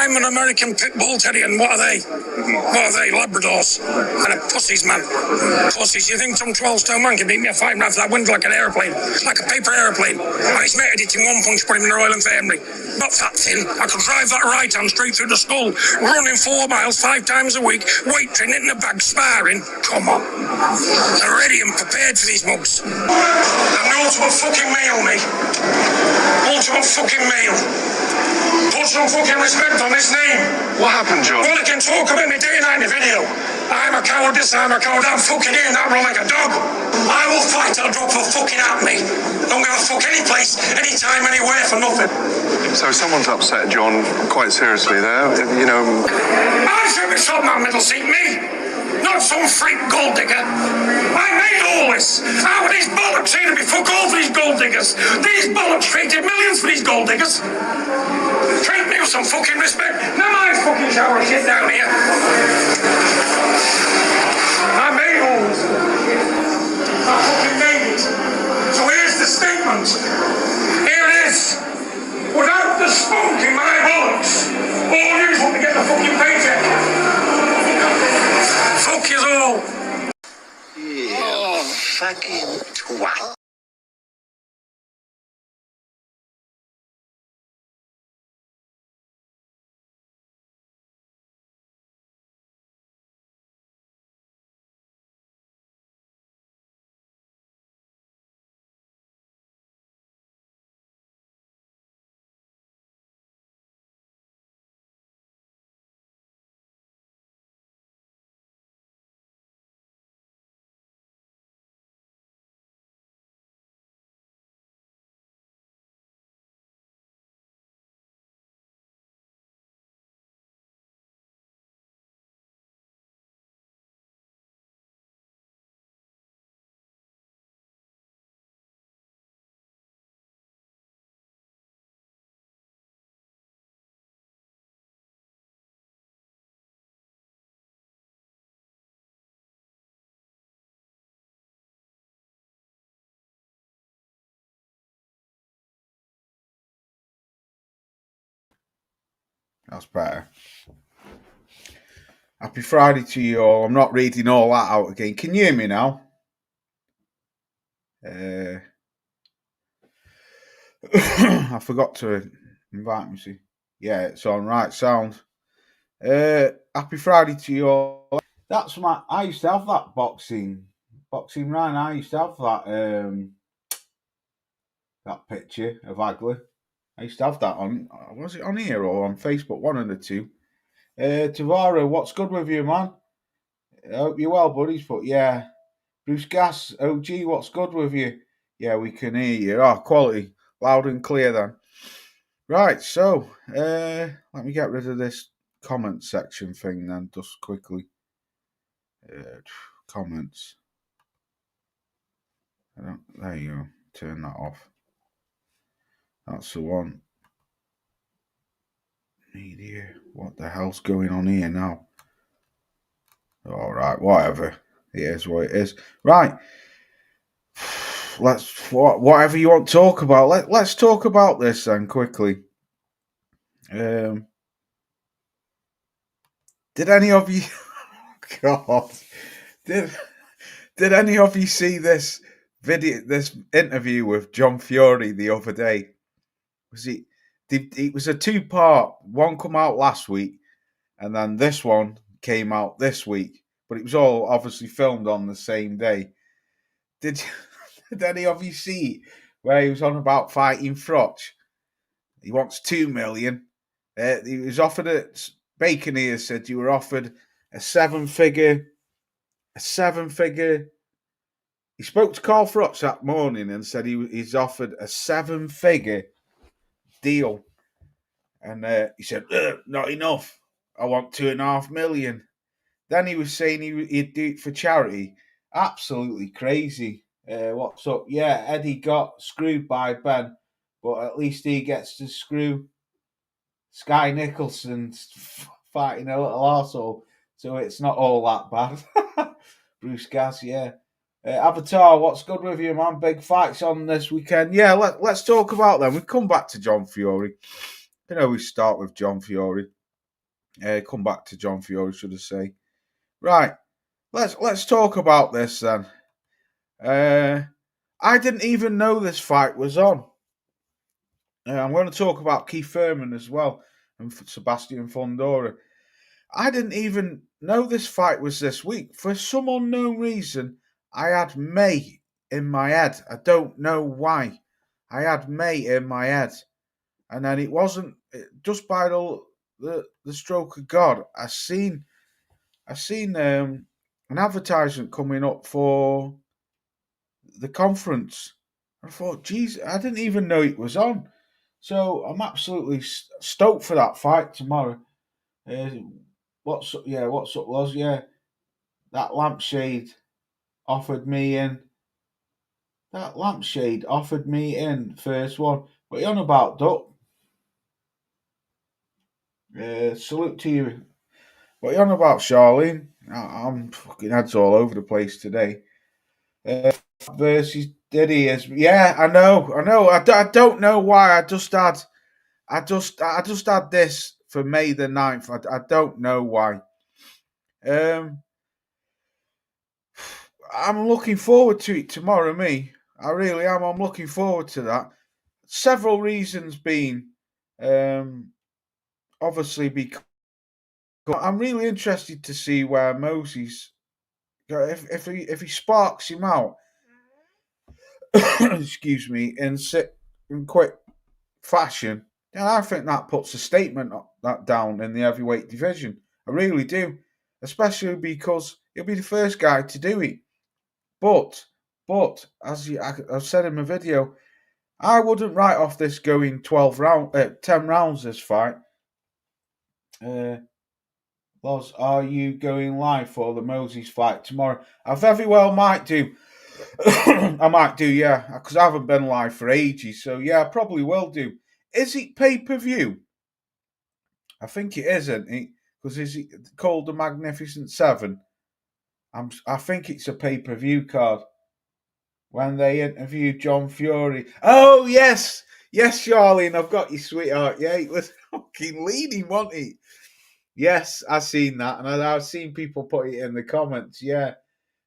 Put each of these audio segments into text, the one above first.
I'm an American pit bull terrier, and what are they? What are they? Labradors. And a pussies, man. Pussies. You think some 12-stone man can beat me a fight off that window like an aeroplane? Like a paper aeroplane. And he's mated it in one punch, put him in the Royal Infirmary. Not that thin. I could drive that right hand straight through the skull, running 4 miles 5 times a week, weight training in a bag, sparring. Come on. I'm ready and prepared for these mugs. I'm the ultimate fucking male, me. Ultimate fucking male. Put some fucking respect on this name. What happened, John? Well, they can talk about me day and night in the video. I'm a coward, this, I'm a coward, I'm fucking here and that run like a dog. I will fight till I drop for fucking at me. I'm gonna fuck any place, anytime, anywhere for nothing. So someone's upset John quite seriously there, you know. I should be shot in that middle seat, me. Not some freak gold digger. I made all this. How are these bollocks here to be fuck all for these gold diggers? These bollocks traded millions for these gold diggers. Treat me with some fucking respect. Now my fucking shower shit down here. I made all this. I fucking made it. So here's the statement. Here it is. Without the spunk in my bollocks, all you want to get the fucking paycheck. Fuck you all. Yeah, oh, fucking twat. That's better. Happy Friday to you all. I'm not reading all that out again. Can you hear me now? I forgot to invite me. See, yeah, it's on right sound. Happy Friday to you all. That's my. I used to have that boxing Ryan. I used to have that picture of Hagley. I used to have that on. Was it on here or on Facebook? One of the two. Tavara, what's good with you, man? I hope you're well, buddies. But yeah, Bruce Gas, OG, what's good with you? Yeah, we can hear you. Oh, quality, loud and clear then. Right, so let me get rid of this comment section thing then, just quickly. Comments. There you go. Turn that off. That's the one. Media. What the hell's going on here now? All right, whatever. It is what it is. Right. Whatever you want to talk about. Let's talk about this then quickly. Did any of you? God. Did any of you see this video? This interview with John Fury the other day? It was a 2-part. One come out last week, and then this one came out this week. But it was all obviously filmed on the same day. Did any of you see where he was on about fighting Froch? He wants 2 million. He was offered Bacon here said you were offered a seven figure. He spoke to Carl Froch that morning and said he's offered a 7-figure deal. And he said, not enough. I want 2.5 million. Then he was saying he'd do it for charity. Absolutely crazy. What's up? Yeah, Eddie got screwed by Ben, but at least he gets to screw Sky Nicholson fighting a little arsehole. So it's not all that bad. Bruce Gas, yeah. Avatar, what's good with you, man? Big fights on this weekend. Yeah, let's talk about them. We come back to John Fury. We start with John Fury. Come back to John Fury, should I say? Right. Let's talk about this then. I didn't even know this fight was on. I'm going to talk about Keith Thurman as well and Sebastian Fundora. I didn't even know this fight was this week. For some unknown reason, I had May in my head. I don't know why. I had May in my head. And then it wasn't just by the stroke of God. I seen an advertisement coming up for the conference. I thought, geez, I didn't even know it was on. So I'm absolutely stoked for that fight tomorrow. What's up was that lampshade offered me in. That lampshade offered me in first one. What are you on about, Duck? Salute to you. What are you on about, Charlene? I'm fucking heads all over the place today. Versus Diddy is I know. I don't know why. I just had this for May the 9th. I don't know why. I'm looking forward to it tomorrow, me. I really am. I'm looking forward to that. Several reasons being, obviously, because I'm really interested to see where Moses, if he sparks him out, excuse me, in quick fashion, then I think that puts a statement that down in the heavyweight division. I really do, especially because he'll be the first guy to do it. But as I've said in my video, I wouldn't write off this going 10 rounds. This fight. Loz, are you going live for the Moses fight tomorrow? I very well might do. I might do, yeah, because I haven't been live for ages. So yeah, I probably will do. Is it pay-per-view? I think it is, isn't it? Because is it called the Magnificent Seven? I think it's a pay-per-view card. When they interviewed John Fury. Oh, yes, Charlene, I've got you, sweetheart. Yeah, it was fucking leading, wasn't it? Yes, I've seen that, and I've seen people put it in the comments. Yeah,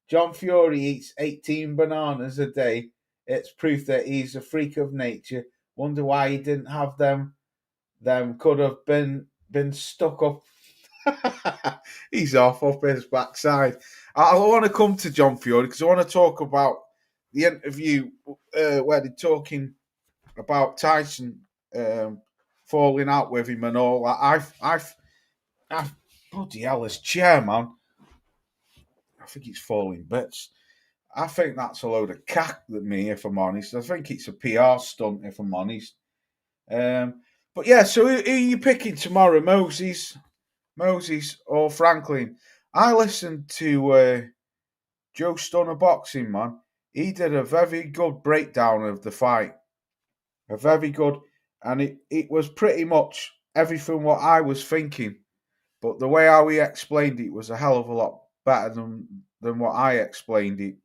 John Fury eats 18 bananas a day. It's proof that he's a freak of nature. Wonder why he didn't have them. Them could have been stuck up. He's off up his backside. I want to come to John Fury because I want to talk about the interview where they're talking about Tyson falling out with him and all that. I bloody hell, this chair, man. I think it's falling bits. I think that's a load of cack with me, if I'm honest. I think it's a PR stunt, if I'm honest. But yeah, so who are you picking tomorrow, Moses or Franklin? I listened to Joe Stunner Boxing, man. He did a very good breakdown of the fight. A very good, and it was pretty much everything what I was thinking. But the way how he explained it was a hell of a lot better than what I explained it.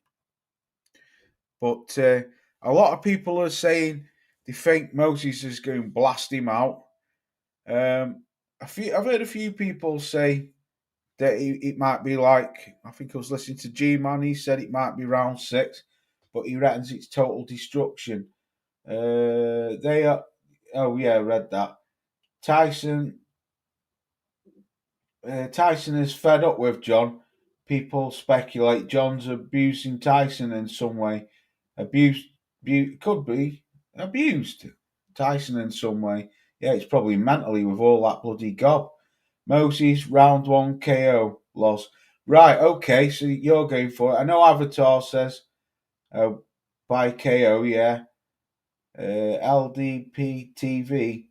But a lot of people are saying they think Moses is going to blast him out. I've heard a few people say that it might be like, I think I was listening to G-Man, he said it might be round 6, but he reckons it's total destruction. I read that. Tyson is fed up with John. People speculate John's abusing Tyson in some way. Could be abused Tyson in some way. Yeah, it's probably mentally with all that bloody gob. Moses, round 1 KO loss. Right, okay, so you're going for it. I know Avatar says by KO, yeah. LDP TV.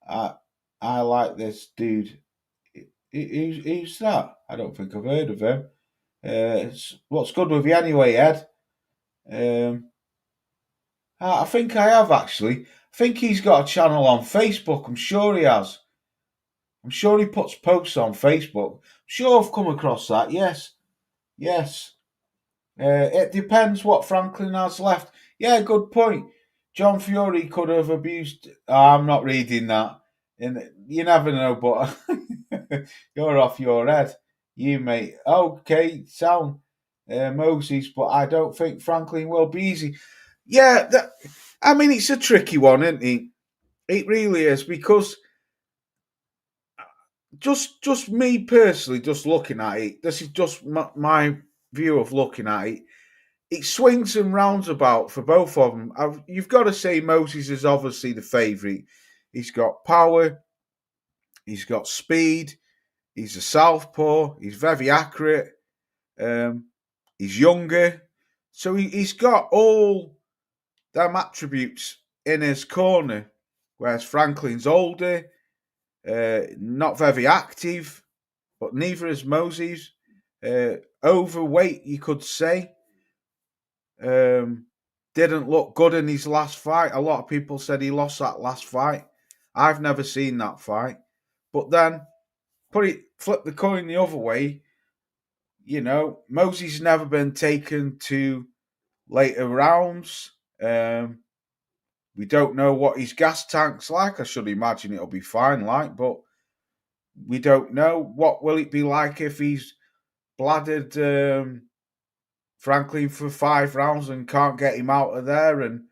I like this dude. Who's that? I don't think I've heard of him. What's good with you anyway, Ed? I think I have, actually. I think he's got a channel on Facebook. I'm sure he has. I'm sure he puts posts on Facebook. I'm sure I've come across that. Yes. It depends what Franklin has left. Yeah, good point. John Fury could have abused. I'm not reading that. And you never know, but you're off your head. You, mate. Okay, sound Moses, but I don't think Franklin will be easy. Yeah, I mean, it's a tricky one, isn't it? It really is, because just me personally, just looking at it, this is just my view of looking at it. It swings and roundabout for both of them. You've got to say Moses is obviously the favourite. He's got power, he's got speed, he's a southpaw, he's very accurate, he's younger. So he's got all them attributes in his corner, whereas Franklin's older, not very active, but neither is Moses. Overweight, you could say. Didn't look good in his last fight. A lot of people said he lost that last fight. I've never seen that fight. But then flip the coin the other way. You know, Moses never been taken to later rounds. We don't know what his gas tank's like. I should imagine it'll be fine, but we don't know. What will it be like if he's bladdered Franklin for 5 rounds and can't get him out of there, and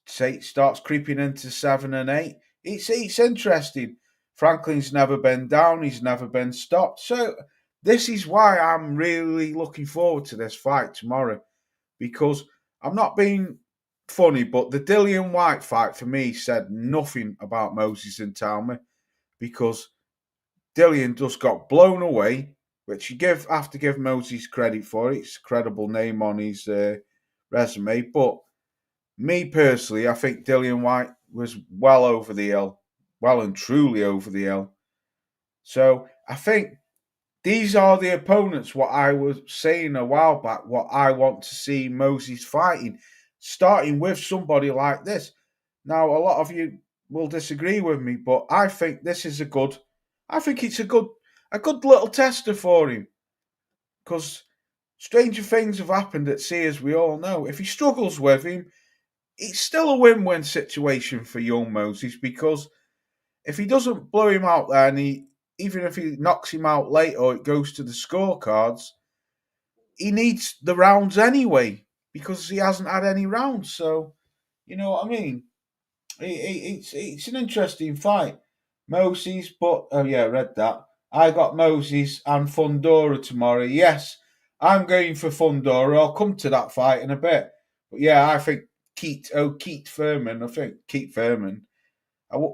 starts creeping into 7 and 8? It's interesting. Franklin's never been down. He's never been stopped. So this is why I'm really looking forward to this fight tomorrow, because I'm not being funny, but the Dillian Whyte fight for me said nothing about Moses and Talma, because Dillian just got blown away, which you have to give Moses credit for. It's a credible name on his resume. But me personally, I think Dillian Whyte was well over the hill, well and truly over the hill. So I think these are the opponents, what I was saying a while back, what I want to see Moses fighting, starting with somebody like this. Now, a lot of you will disagree with me, but I think this is it's a good little tester for him, because stranger things have happened at sea, as we all know. If he struggles with him, it's still a win-win situation for young Moses, because if he doesn't blow him out there, and even if he knocks him out late or it goes to the scorecards, he needs the rounds anyway, because he hasn't had any rounds. So, you know what I mean? It's an interesting fight. Moses, but oh yeah, I read that. I got Moses and Fundora tomorrow. Yes, I'm going for Fundora. I'll come to that fight in a bit. But yeah, I think Keith Thurman. I think Keith Thurman.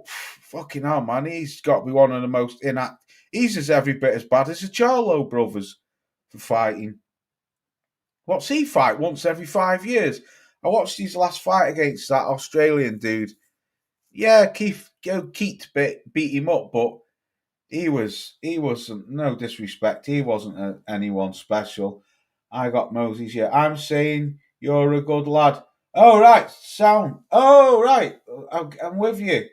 Fucking hell, man. He's got to be one of the most inact. He's every bit as bad as the Charlo brothers for fighting. What's he fight once every 5 years? I watched his last fight against that Australian dude. Yeah, Keith beat him up, but he wasn't, no disrespect, he wasn't anyone special. I got Moses. Yeah, I'm saying you're a good lad. Oh right, sound. Oh right, I'm with you.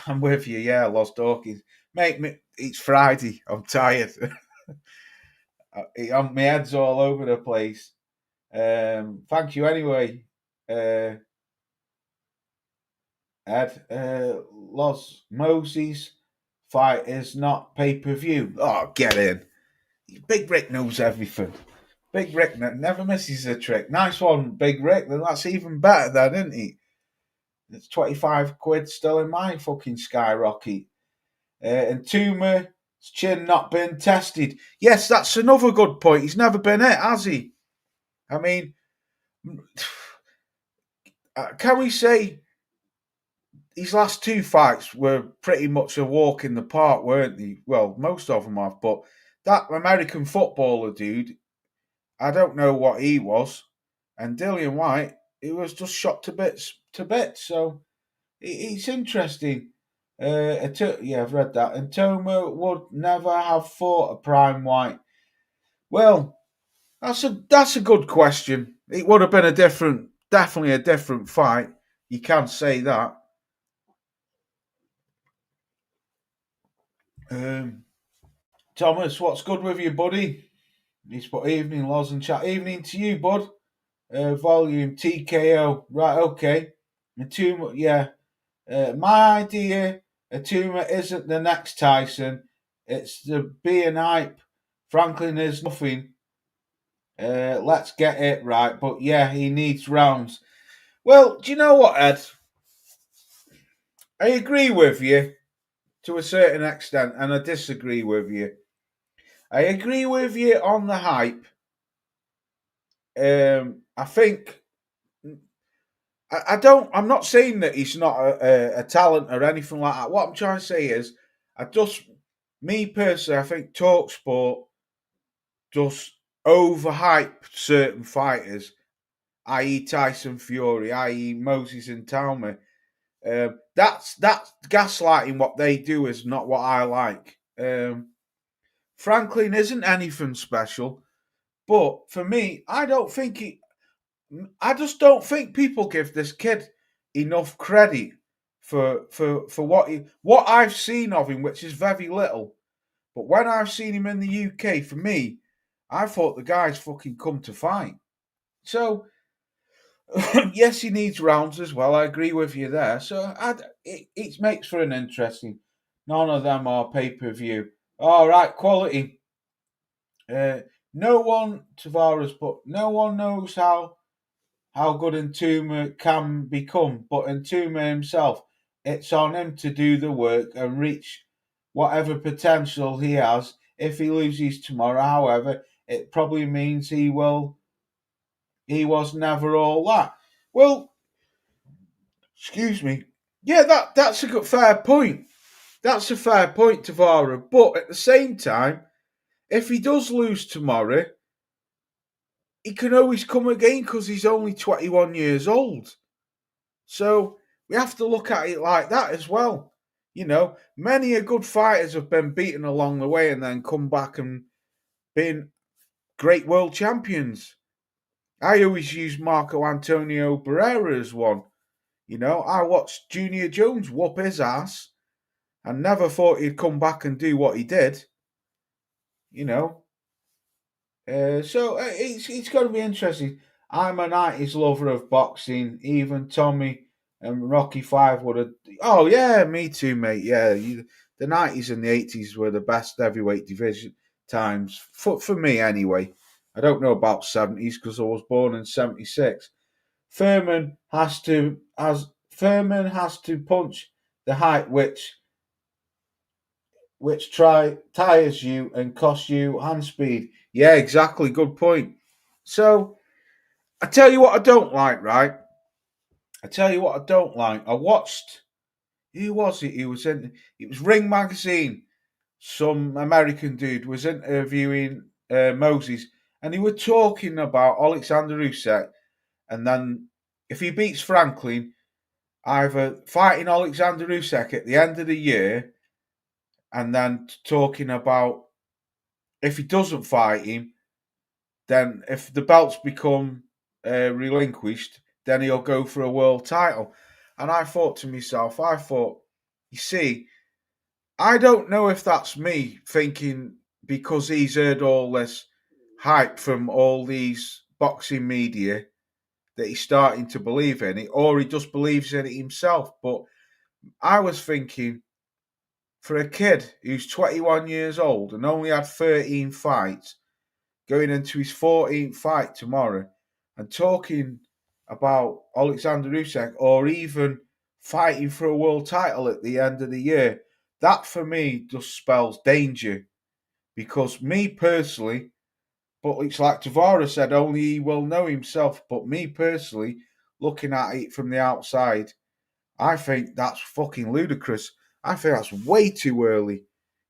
I'm with you. Yeah, Lost Dawkins, mate. It's Friday. I'm tired. My head's all over the place. Thank you anyway, Ed. Los Moses fight is not pay-per-view. Oh, get in. Big Rick knows everything. Big Rick never misses a trick. Nice one, Big Rick. Then that's even better then, isn't he? It's 25 quid still in my fucking skyrocket. And Tuma, his chin not been tested. Yes, that's another good point. He's never been hit, has he? I mean, can we say his last 2 fights were pretty much a walk in the park, weren't they? Well, most of them have, but that American footballer dude, I don't know what he was. And Dillian Whyte, he was just shot to bits. So it's interesting. Yeah, I've read that. And Toma would never have fought a prime White. Well, that's a good question. It would have been definitely a different fight. You can't say that. Thomas, what's good with you, buddy? He's put evening, Loz and chat. Evening to you, bud. Volume TKO. Right, okay. And yeah. My idea, Atuma isn't the next Tyson. It's the being hype. Franklin is nothing. Let's get it right. But yeah, he needs rounds. Well, do you know what, Ed? I agree with you to a certain extent, and I disagree with you. I agree with you on the hype. I think I don't. I'm not saying that he's not a talent or anything like that. What I'm trying to say is, me personally, I think Talksport just overhype certain fighters, i.e. Tyson Fury, i.e. Moses and Talma. That's gaslighting. What they do is not what I like. Franklin isn't anything special, but for me, I just don't think people give this kid enough credit for what I've seen of him, which is very little. But when I've seen him in the UK, for me, I thought the guy's fucking come to fight. So yes, he needs rounds as well. I agree with you there. So it makes for an interesting. None of them are pay per view. All right, quality. No one Tavares, but no one knows how good Ntuma can become. But Ntuma himself, it's on him to do the work and reach whatever potential he has. If he loses tomorrow, however, it probably means he was never all that. Well, excuse me. Yeah, that's a good fair point. That's a fair point, Tavara. But at the same time, if he does lose tomorrow, he can always come again because he's only 21 years old. So we have to look at it like that as well. You know, many a good fighters have been beaten along the way and then come back and been great world champions. I always use Marco Antonio Barrera as one. You know, I watched Junior Jones whoop his ass and never thought he'd come back and do what he did. You know, so it's going to be interesting. I'm a 90s lover of boxing. Even Tommy and Rocky Five would have. Oh yeah, me too, mate. Yeah, the 90s and the 80s were the best heavyweight division times for me anyway. I don't know about 70s because I was born in 76. Furman has to punch the height which tires you and costs you hand speed. Yeah, exactly. Good point. So I tell you what I don't like, right? I tell you what I don't like. I watched. Who was it? He was in. It was Ring Magazine. Some American dude was interviewing Moses, and he was talking about Alexander Usyk, and then if he beats Franklin, either fighting Alexander Usyk at the end of the year, and then talking about if he doesn't fight him, then if the belts become relinquished, then he'll go for a world title. And I thought to myself, you see, I don't know if that's me thinking because he's heard all this hype from all these boxing media that he's starting to believe in it, or he just believes in it himself. But I was thinking, for a kid who's 21 years old and only had 13 fights, going into his 14th fight tomorrow and talking about Alexander Usyk or even fighting for a world title at the end of the year, that for me just spells danger. Because me personally, but it's like Tavara said, only he will know himself. But me personally, looking at it from the outside, I think that's fucking ludicrous. I think that's way too early.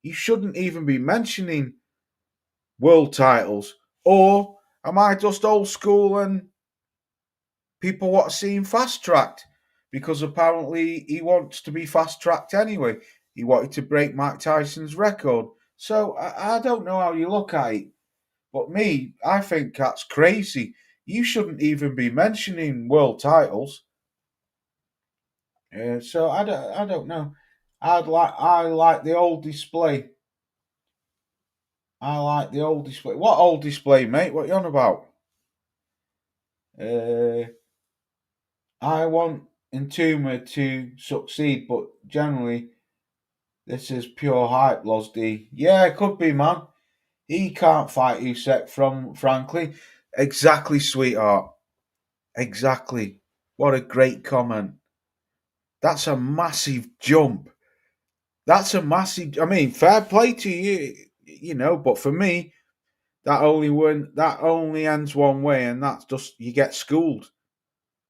You shouldn't even be mentioning world titles. Or am I just old school and people want to see him fast tracked? Because apparently he wants to be fast tracked anyway. He wanted to break Mike Tyson's record. So I don't know how you look at it. But me, I think that's crazy. You shouldn't even be mentioning world titles. So I don't know. I like the old display. I like the old display. What old display, mate? What you on about? I want Entombed to succeed, but generally this is pure hype, Losdy. Yeah, it could be, man. He can't fight Usyk from Franklin. Exactly, sweetheart. Exactly. What a great comment. That's a massive jump. That's a massive. I mean, fair play to you, But for me, that only ends one way, and that's just you get schooled.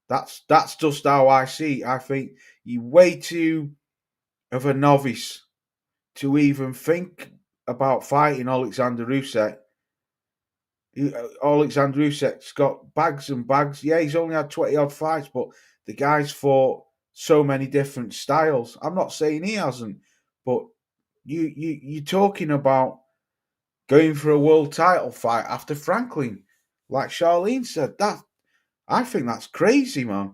That's just how I see it. I think you're way too of a novice to even think about fighting Alexander Usyk. Alexander Usyk's got bags and bags. Yeah, he's only had 20 odd fights, but the guy's fought so many different styles. I'm not saying he hasn't, but you're talking about going for a world title fight after Franklin, like Charlene said. That I think that's crazy, man.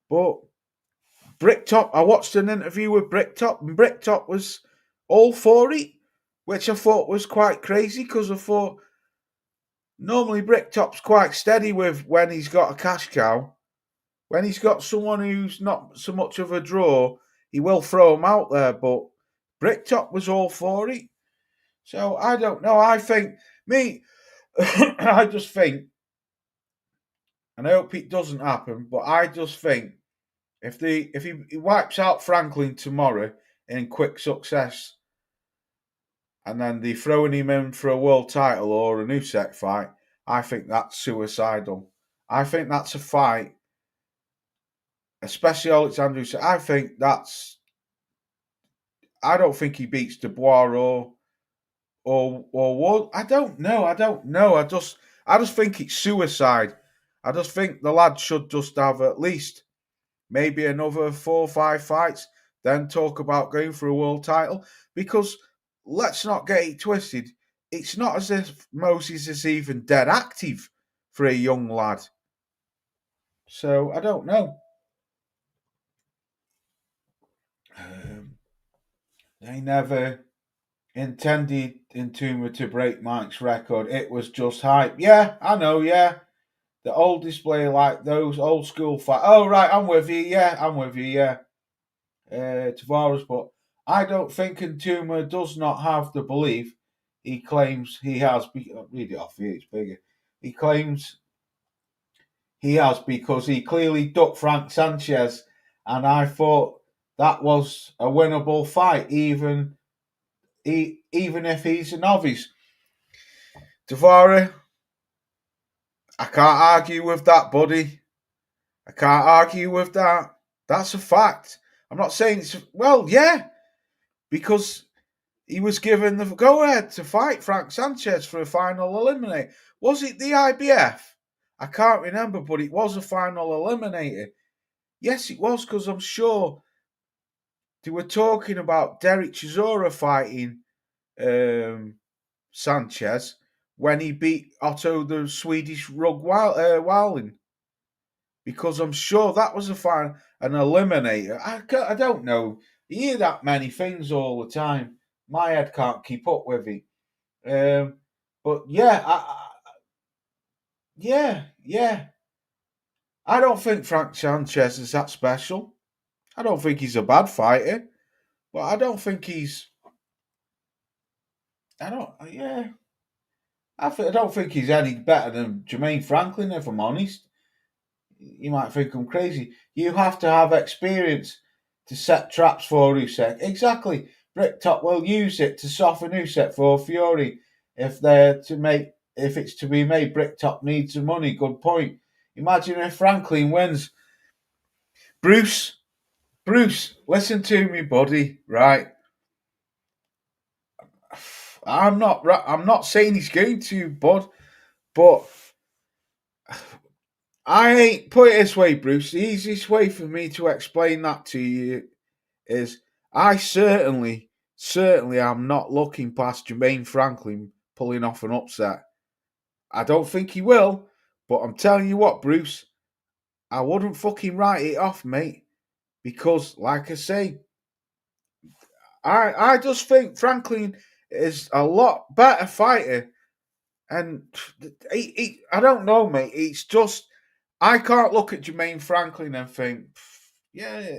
But Bricktop, I watched an interview with Bricktop, and Bricktop was all for it, which I thought was quite crazy because I thought normally Bricktop's quite steady with when he's got a cash cow. When he's got someone who's not so much of a draw, he will throw him out there. But Bricktop was all for it. So I don't know. I think I just think, and I hope it doesn't happen, but I just think if he wipes out Franklin tomorrow in quick success, and then they're throwing him in for a world title or a Usyk fight, I think that's suicidal. I think that's a fight, especially Alexander Usyk. I don't think he beats Dubois or what? I don't know. I just think it's suicide. I just think the lad should just have at least maybe another 4 or 5 fights, then talk about going for a world title. Because let's not get it twisted. It's not as if Moses is even dead active for a young lad. So I don't know. They never intended Entombed to break Mike's record. It was just hype. Yeah, I know, yeah. The old display like those old school fights. Oh, right, I'm with you. Yeah, I'm with you. Yeah. Tavares, but I don't think Entombed does not have the belief he claims he has. Read it off here, it's bigger. He claims he has because he clearly ducked Frank Sanchez, and I thought that was a winnable fight, even if he's a novice. Tavares, I can't argue with that, buddy. I can't argue with that. That's a fact. I'm not saying it's... Well, yeah, because he was given the go-ahead to fight Frank Sanchez for a final eliminator. Was it the IBF? I can't remember, but it was a final eliminator. Yes, it was, because I'm sure they were talking about Derek Chisora fighting Sanchez when he beat Otto the Swedish Rug Wilding. Because I'm sure that was an eliminator. I don't know. You hear that many things all the time. My head can't keep up with it. But yeah, yeah. I don't think Frank Sanchez is that special. I don't think he's a bad fighter, but I don't think he's. I don't think he's any better than Jermaine Franklin. If I'm honest, you might think I'm crazy. You have to have experience to set traps for Usyk. Exactly. Bricktop will use it to soften Usyk for Fury. If it's to be made, Bricktop needs the money. Good point. Imagine if Franklin wins. Bruce, listen to me, buddy. Right. I'm not saying he's going to, bud, but put it this way, Bruce. The easiest way for me to explain that to you is I certainly am not looking past Jermaine Franklin pulling off an upset. I don't think he will, but I'm telling you what, Bruce, I wouldn't fucking write it off, mate, because, like I say, I just think Franklin is a lot better fighter, and I don't know, mate. It's just I can't look at Jermaine Franklin and think yeah,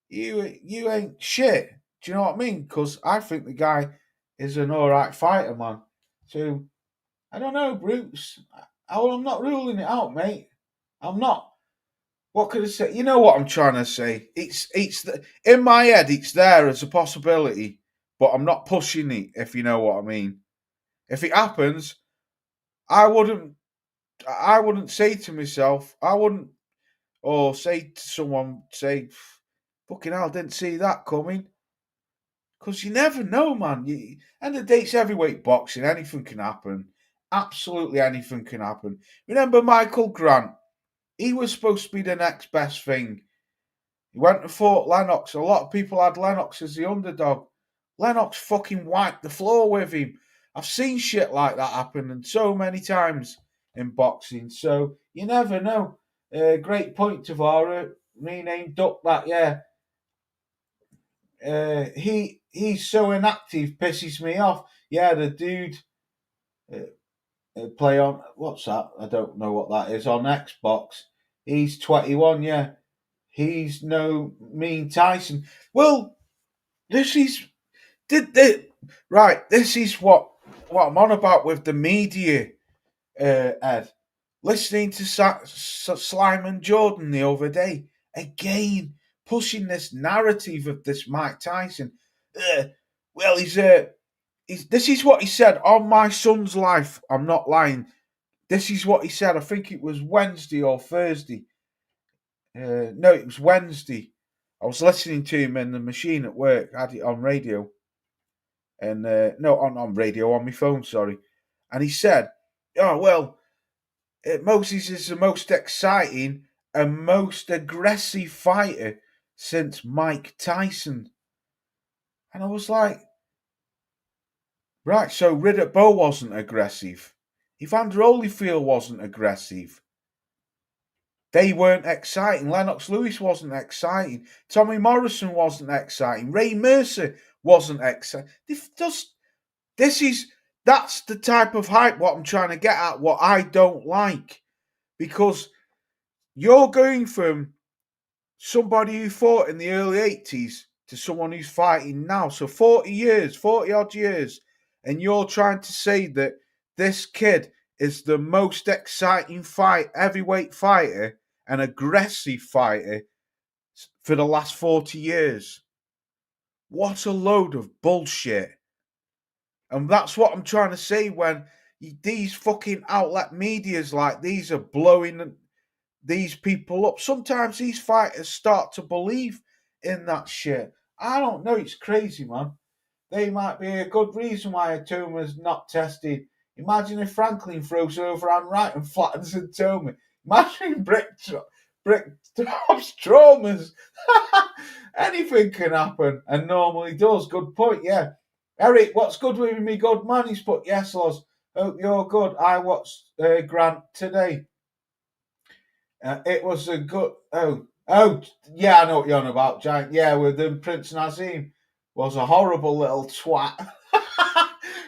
you ain't shit. Do you know what I mean? Because I think the guy is an alright fighter, man. So I don't know, Bruce. I'm not ruling it out, mate. I'm not. What could I say? You know what I'm trying to say. In my head, it's there as a possibility, but I'm not pushing it. If you know what I mean. If it happens, I wouldn't. I wouldn't say to myself. I wouldn't, or say to someone, say, "Fucking hell, didn't see that coming." Because you never know, man. And the date's heavyweight boxing. Anything can happen. Absolutely anything can happen. Remember Michael Grant? He was supposed to be the next best thing. He went and fought Lennox. A lot of people had Lennox as the underdog. Lennox fucking wiped the floor with him. I've seen shit like that happen and so many times in boxing. So you never know. Great point, Tavara. Renamed Duck that, yeah. He's so inactive, pisses me off. Yeah, the dude play on what's that? I don't know what that is on Xbox. He's 21. Yeah, he's no mean Tyson. Well, this is right. This is what I'm on about with the media, Ed. Listening to Slyman Jordan the other day again, pushing this narrative of this Mike Tyson. Well, this is what he said on my son's life. I'm not lying. This is what he said. I think it was Wednesday or Thursday. No, it was Wednesday. I was listening to him in the machine at work. I had it on radio. And no, on radio, on my phone, sorry. And he said, oh, well, Moses is the most exciting and most aggressive fighter since Mike Tyson. And I was like, right, so Riddick Bowe wasn't aggressive. Evander Holyfield wasn't aggressive. They weren't exciting. Lennox Lewis wasn't exciting. Tommy Morrison wasn't exciting. Ray Mercer wasn't exciting. That's the type of hype what I'm trying to get at, what I don't like. Because you're going from somebody who fought in the early 80s to someone who's fighting now. So 40 odd years. And you're trying to say that this kid is the most exciting heavyweight fighter and aggressive fighter for the last 40 years. What a load of bullshit. And that's what I'm trying to say when these fucking outlet medias like these are blowing these people up. Sometimes these fighters start to believe in that shit. I don't know. It's crazy, man. They might be a good reason why Atoma's not tested. Imagine if Franklin throws overhand right and flattens Atoma. Imagine Brick drops traumas. Anything can happen, and normally does. Good point, yeah. Eric, what's good with me, good man? He's put, yes, Loz. Hope you're good. I watched Grant today. It was a good. Oh, yeah, I know what you're on about, Giant. Yeah, with them, Prince Nazim was a horrible little twat.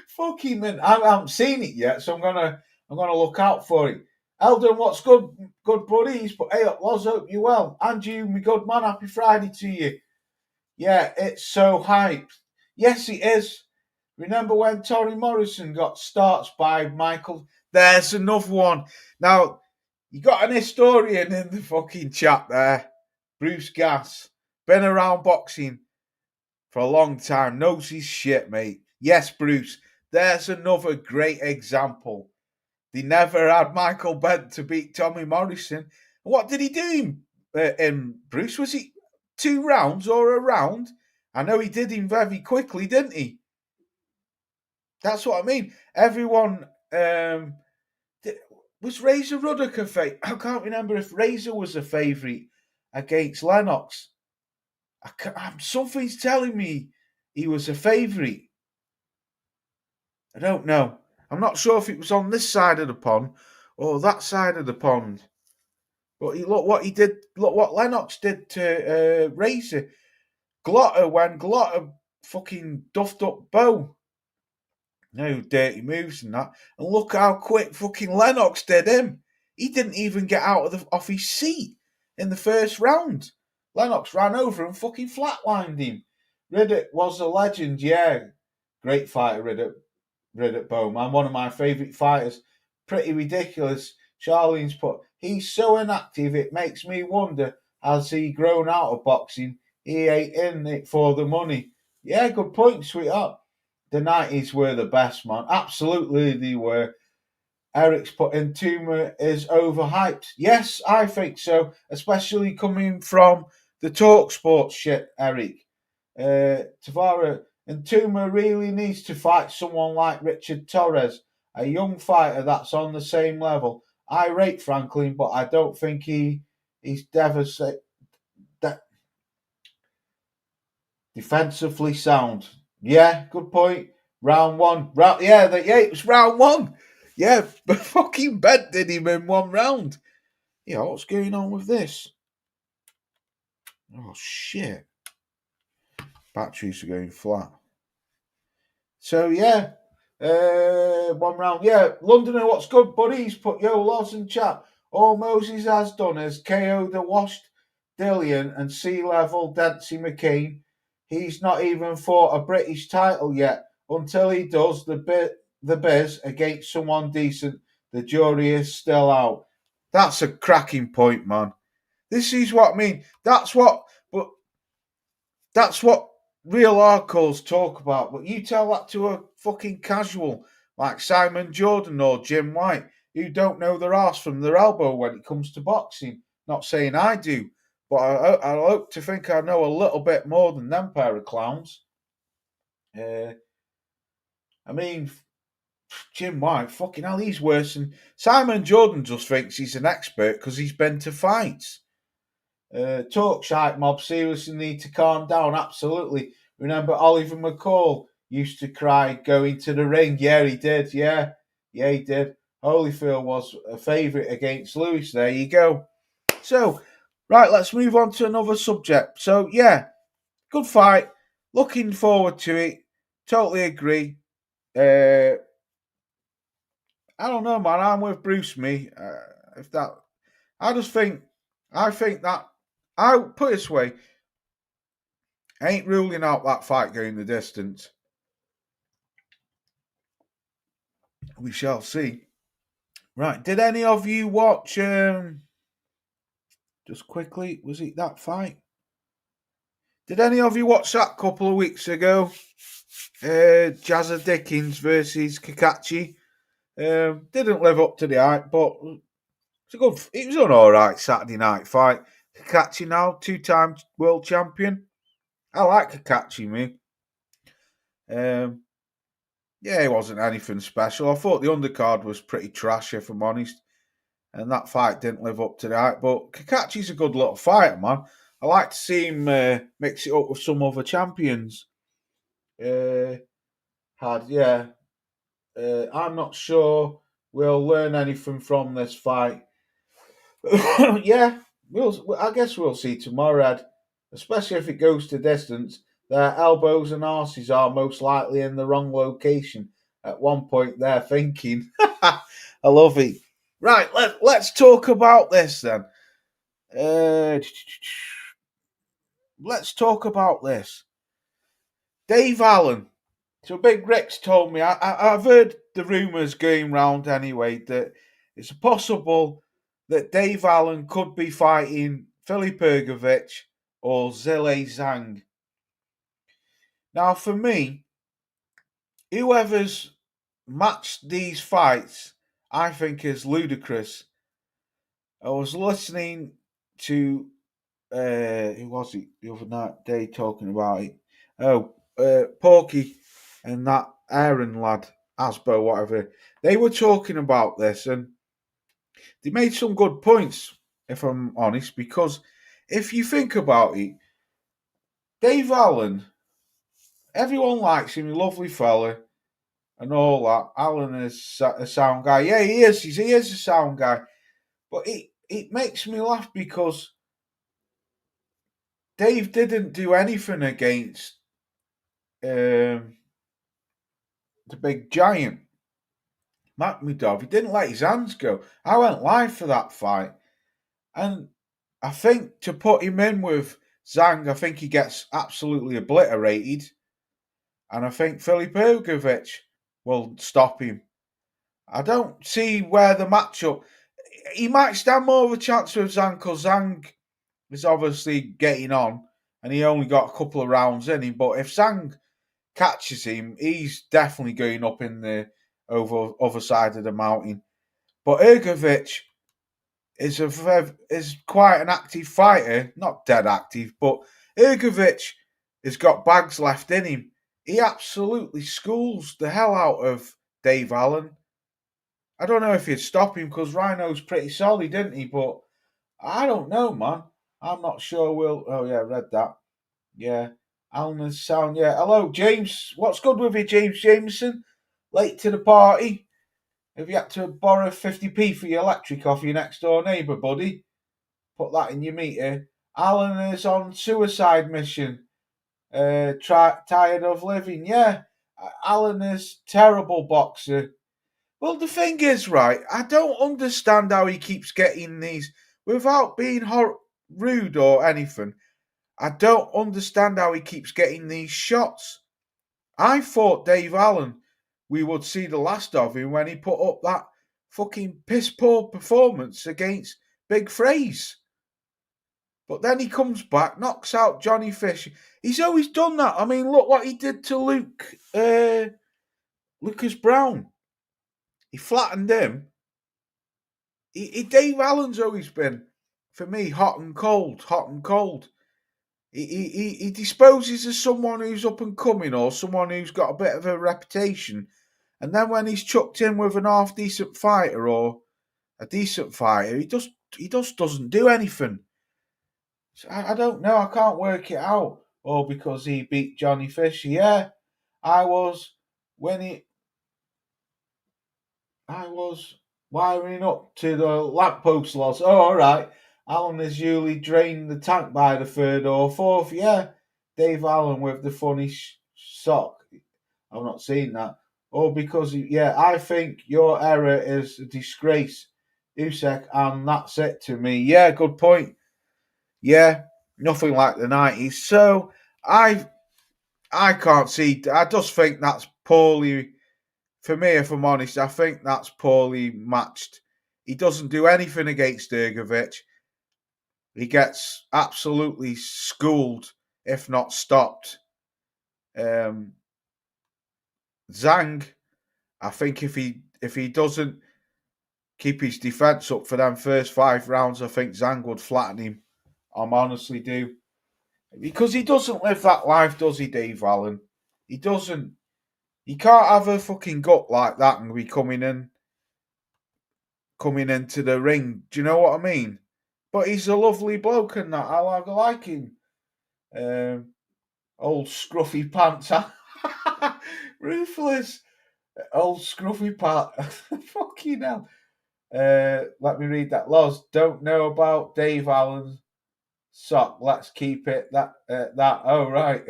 Fucking man, I haven't seen it yet, so I'm gonna look out for it. Eldon, what's good, buddies? But hey, Loz, hope you well, and you, my good man. Happy Friday to you. Yeah, it's so hyped. Yes, it is. Remember when Tommy Morrison got starched by Michael? There's another one. Now, you got an historian in the fucking chat there. Bruce Gass. Been around boxing for a long time. Knows his shit, mate. Yes, Bruce. There's another great example. They never had Michael Bent to beat Tommy Morrison. What did he do in Bruce? Was it 2 rounds or a round? I know he did him very quickly, didn't he? That's what I mean. Everyone was Razor Ruddock a favourite? I can't remember if Razor was a favourite against Lennox. Something's telling me he was a favourite. I don't know. I'm not sure if it was on this side of the pond or that side of the pond. But look what he did. Look what Lennox did to Razor. When Glotter fucking duffed up Bowe. No dirty moves and that. And look how quick fucking Lennox did him. He didn't even get out off his seat in the first round. Lennox ran over and fucking flatlined him. Riddick was a legend, yeah. Great fighter, Riddick Bowman, one of my favourite fighters. Pretty ridiculous. Charlene's put, he's so inactive, it makes me wonder, has he grown out of boxing? He ain't in it for the money. Yeah, good point, sweetheart. The 90s were the best, man. Absolutely they were. Eric's put in Tuma is overhyped. Yes, I think so, especially coming from the Talk Sports shit, Eric. Tavara, and Tuma really needs to fight someone like Richard Torres, a young fighter that's on the same level. I rate Franklin, but I don't think he's defensively sound. Yeah, good point. Round one. It was round one. Yeah, but fucking bed did him in one round. Yeah, what's going on with this? Oh, shit. Batteries are going flat. So, yeah. One round. Yeah, Londoner, what's good, buddy? He's put, yo, Loz and chat. All Moses has done is KO the washed Dillian and C-level Dempsey McCain. He's not even fought a British title yet. Until he does the biz against someone decent, the jury is still out. That's a cracking point, man. This is what I mean. That's what real hardcores talk about. But you tell that to a fucking casual like Simon Jordan or Jim White, who don't know their arse from their elbow when it comes to boxing. Not saying I do, but I hope to think I know a little bit more than them pair of clowns. I mean, Jim White, fucking hell, he's worse than Simon Jordan. Just thinks he's an expert because he's been to fights. Talk shite mob seriously need to calm down. Absolutely. Remember Oliver McCall used to cry going to the ring. Yeah, he did. Yeah, he did. Holyfield was a favourite against Lewis. There you go. So, right, let's move on to another subject. So, yeah, good fight. Looking forward to it. Totally agree. I don't know, man. I'm with Bruce. I think that I'll put it this way. I ain't ruling out that fight going the distance. We shall see. Right, did any of you watch? Just quickly, was it that fight? Did any of you watch that couple of weeks ago? Jazza Dickens versus Kakachi. Didn't live up to the hype, but it was an alright Saturday night fight. Kakachi now, 2-time world champion. I like Kakachi, me. Yeah, it wasn't anything special. I thought the undercard was pretty trash, if I'm honest. And that fight didn't live up to the hype. But Kakachi's a good little fighter, man. I like to see him mix it up with some other champions. I'm not sure we'll learn anything from this fight. Yeah, I guess we'll see tomorrow, Ed. Especially if it goes to distance. Their elbows and arses are most likely in the wrong location. At one point, they're thinking. I love it. Right, let's talk about this then. Let's talk about this. Dave Allen. So Big Rick's told me, I've heard the rumours going round anyway, that it's possible that Dave Allen could be fighting Filip Hrgović or Zhilei Zhang. Now, for me, whoever's matched these fights, I think is ludicrous. I was listening to, who was it the other day talking about it? Oh, Porky and that Aaron lad, Asbo, whatever. They were talking about this and they made some good points, if I'm honest, because if you think about it, Dave Allen, everyone likes him, lovely fella, and all that. Allen is a sound guy. Yeah, he is. He is a sound guy. But it makes me laugh because Dave didn't do anything against the big giant, Makhmudov. He didn't let his hands go. I went live for that fight. And I think to put him in with Zhang, I think he gets absolutely obliterated. And I think Filip Hrgović will stop him. I don't see where the matchup. He might stand more of a chance with Zhang because Zhang is obviously getting on and he only got a couple of rounds in him. But if Zhang catches him, he's definitely going up in the other side of the mountain. But Hrgović is quite an active fighter, not dead active, but Hrgović has got bags left in him. He absolutely schools the hell out of Dave Allen. I don't know if he'd stop him because Rhino's pretty solid, didn't he? But I don't know, man. I'm not sure we'll. Oh, yeah, read that. Yeah. Allen's sound. Yeah. Hello, James. What's good with you, James Jameson? Late to the party? Have you had to borrow 50p for your electric off your next door neighbour, buddy? Put that in your meter. Allen is on suicide mission. Tired of living. Yeah. Allen is terrible boxer. Well, the thing is, right, I don't understand how he keeps getting these, without being rude or anything, I don't understand how he keeps getting these shots. I thought Dave Allen, we would see the last of him when he put up that fucking piss poor performance against Big Fraze. But then he comes back, knocks out Johnny Fish. He's always done that. I mean, look what he did to Lucas Brown. He flattened him. Dave Allen's always been, for me, hot and cold. He disposes of someone who's up and coming or someone who's got a bit of a reputation. And then when he's chucked in with an half decent fighter or a decent fighter, he just doesn't do anything. So I don't know. I can't work it out. Or because he beat Johnny Fish. Yeah, I was wiring up to the lamppost loss. Oh, all right. Allen has usually drained the tank by the third or fourth. Yeah, Dave Allen with the funny sock. I've not seen that. Or because, I think your error is a disgrace, Usyk, and that's it to me. Yeah, good point. Yeah, nothing like the 90s. So, I can't see. I just think that's poorly. For me, if I'm honest, I think that's poorly matched. He doesn't do anything against Hrgović. He gets absolutely schooled, if not stopped. Zhang, I think if he doesn't keep his defence up for them first 5 rounds, I think Zhang would flatten him. I honestly do. Because he doesn't live that life, does he, Dave Allen? He doesn't. He can't have a fucking gut like that and be coming into the ring. Do you know what I mean? But he's a lovely bloke and that. I like him. Old scruffy pants. Ruthless. Old scruffy pants. Fucking hell. Let me read that. Loz, don't know about Dave Allen's sock. Let's keep it that. Oh, right.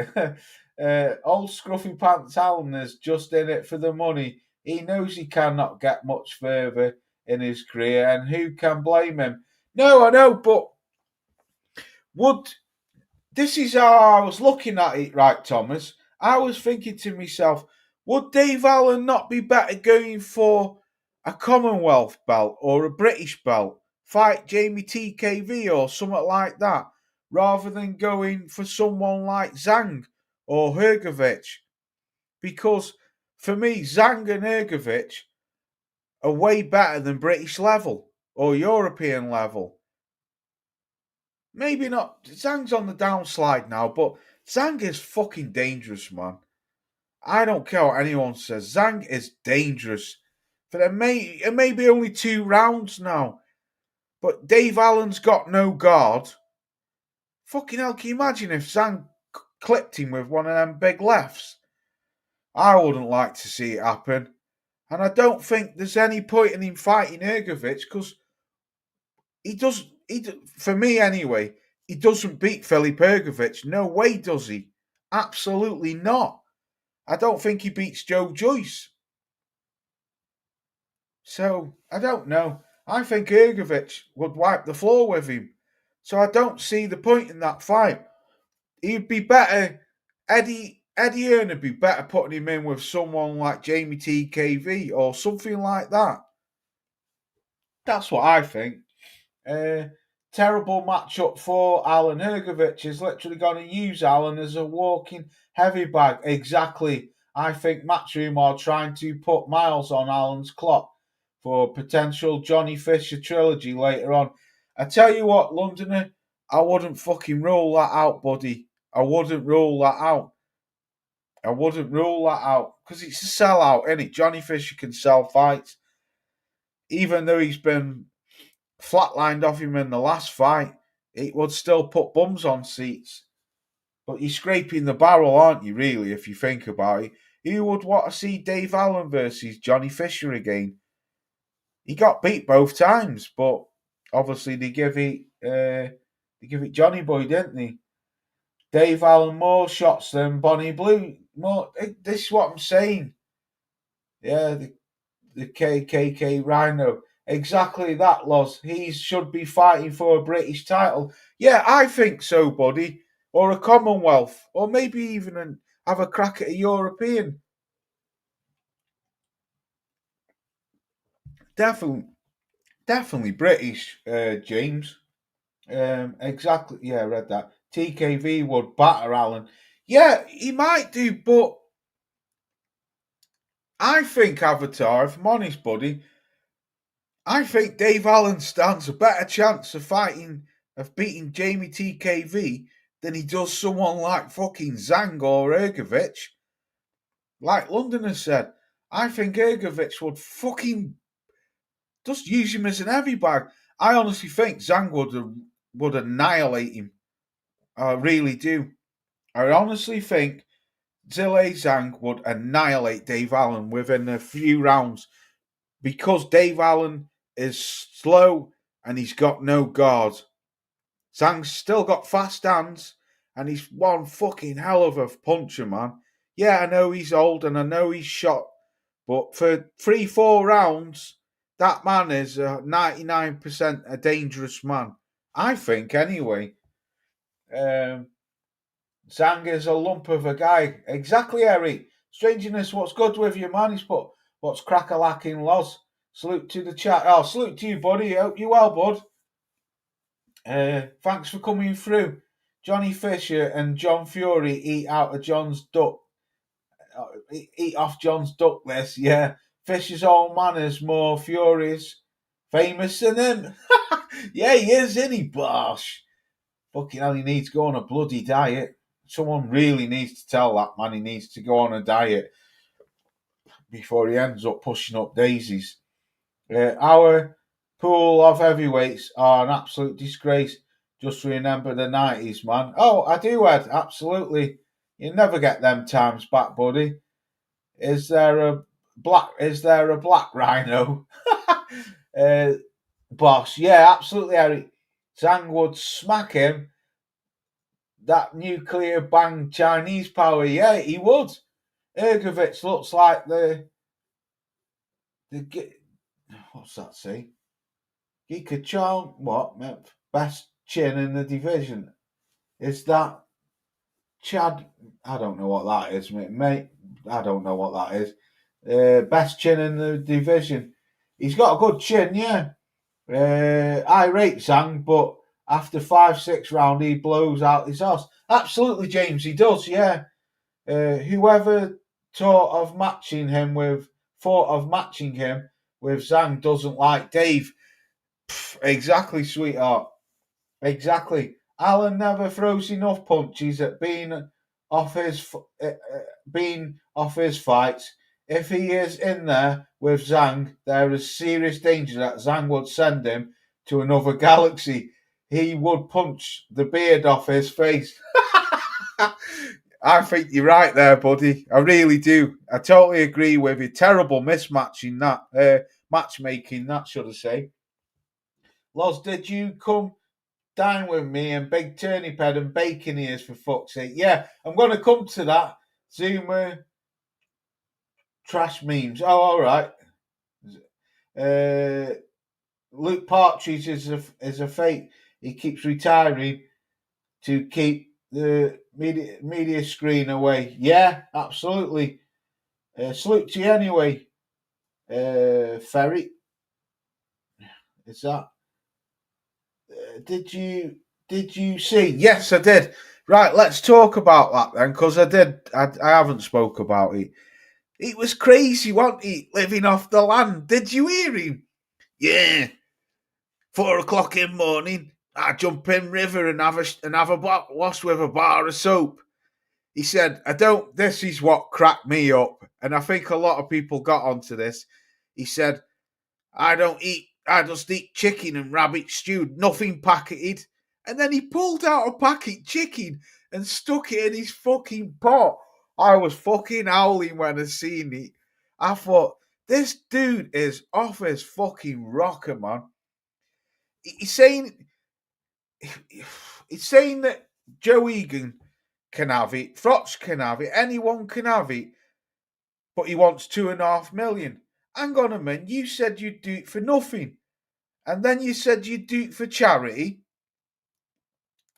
Old scruffy pants Allen is just in it for the money. He knows he cannot get much further in his career, and who can blame him? No, I know, but this is how I was looking at it, right, Thomas? I was thinking to myself, would Dave Allen not be better going for a Commonwealth belt or a British belt, fight Jamie TKV or something like that, rather than going for someone like Zhang or Hrgović? Because for me, Zhang and Hrgović are way better than British level or European level. Maybe not. Zhang's on the downslide now, but Zhang is fucking dangerous, man. I don't care what anyone says. Zhang is dangerous. For it may be only 2 rounds now, but Dave Allen's got no guard. Fucking hell, can you imagine if Zhang clipped him with one of them big lefts? I wouldn't like to see it happen. And I don't think there's any point in him fighting Hrgović because for me anyway, he doesn't beat Filip Hrgović. No way does he. Absolutely not. I don't think he beats Joe Joyce. So, I don't know. I think Hrgović would wipe the floor with him. So I don't see the point in that fight. He'd be better. Eddie Hearn would be better putting him in with someone like Jamie TKV or something like that. That's what I think. Terrible matchup for Alan Hrgovic is literally going to use Alan as a walking heavy bag. Exactly. I think Matchroom are trying to put miles on Alan's clock for potential Johnny Fisher trilogy later on. I tell you what, Londoner, I wouldn't fucking rule that out, buddy. I wouldn't rule that out. I wouldn't rule that out because it's a sellout, isn't it? Johnny Fisher can sell fights, even though he's been flatlined off him in the last fight. It would still put bums on seats. But you're scraping the barrel, aren't you, really, if you think about it? Who would want to see Dave Allen versus Johnny Fisher again? He got beat both times, but obviously they give it Johnny Boy, didn't they? Dave Allen more shots than Bonnie Blue. More. This is what I'm saying. Yeah, the KKK Rhino. Exactly that, Loz. He should be fighting for a British title. Yeah, I think so, buddy. Or a Commonwealth. Or maybe even have a crack at a European. Definitely British, James. Exactly. Yeah, I read that. TKV would batter Allen. Yeah, he might do, but I think, Avatar, if I'm honest, buddy, I think Dave Allen stands a better chance of beating Jamie TKV than he does someone like fucking Zhang or Hrgovic. Like London has said, I think Hrgovic would fucking just use him as an heavy bag. I honestly think Zhang would annihilate him. I really do. I honestly think Zhilei Zhang would annihilate Dave Allen within a few rounds because Dave Allen is slow and he's got no guard. Zhang's still got fast hands and he's one fucking hell of a puncher, man. Yeah, I know he's old and I know he's shot, but for 3-4 rounds, that man is 99% a dangerous man. I think, anyway. Zhang is a lump of a guy. Exactly, Eric. Strangeness, what's good with you, man? He's put, what's crack-a-lacking, Loz? Salute to the chat. Oh, salute to you, buddy. Hope you well, bud. Thanks for coming through. Johnny Fisher and John Fury eat out of John's duck. Eat off John's duck list, yeah. Fisher's old man is more furious. Famous than him. Yeah, he is, isn't he, Bosh? Fucking hell, he needs to go on a bloody diet. Someone really needs to tell that man he needs to go on a diet before he ends up pushing up daisies. Our pool of heavyweights are an absolute disgrace. Just remember the 90s, man. Oh, I do, Ed. Absolutely. You never get them times back, buddy. Is there a black rhino? Boss, yeah, absolutely, Eric. Zhang would smack him. That nuclear bang Chinese power, yeah, he would. Hrgovic looks like the what's that say? Gikachong, what? Best chin in the division. Is that Chad? I don't know what that is, mate. I don't know what that is. Best chin in the division. He's got a good chin, yeah. I rate Zhang, but after 5-6 round, he blows out his ass. Absolutely, James, he does, yeah. Whoever thought of matching him with Zhang doesn't like Dave. Exactly, sweetheart. Exactly. Alan never throws enough punches at being off his fights. If he is in there with Zhang, there is serious danger that Zhang would send him to another galaxy. He would punch the beard off his face. I think you're right there, buddy. I really do. I totally agree with you. Terrible matchmaking, that should I say. Loz, did you come dine with me and big turnip head and bacon ears for fuck's sake? Yeah, I'm going to come to that. Zoomer trash memes. Oh, all right. Luke Partridge is a fake. He keeps retiring to keep the media screen away. Yeah, absolutely. Salute to you anyway, Ferry. Is that? Did you see? Yes, I did. Right, let's talk about that then, because I did. I haven't spoke about it. It was crazy, wasn't it? Living off the land. Did you hear him? Yeah. 4 o'clock in the morning, I jump in river and have a wash with a bar of soap. He said, I don't. This is what cracked me up, and I think a lot of people got onto this. He said, I don't eat. I just eat chicken and rabbit stew, nothing packeted. And then he pulled out a packet chicken and stuck it in his fucking pot. I was fucking howling when I seen it. I thought, this dude is off his fucking rocker, man. He's saying that Joe Egan can have it, Frotch can have it, anyone can have it, but he wants 2.5 million. Hang on a minute, you said you'd do it for nothing. And then you said you'd do it for charity.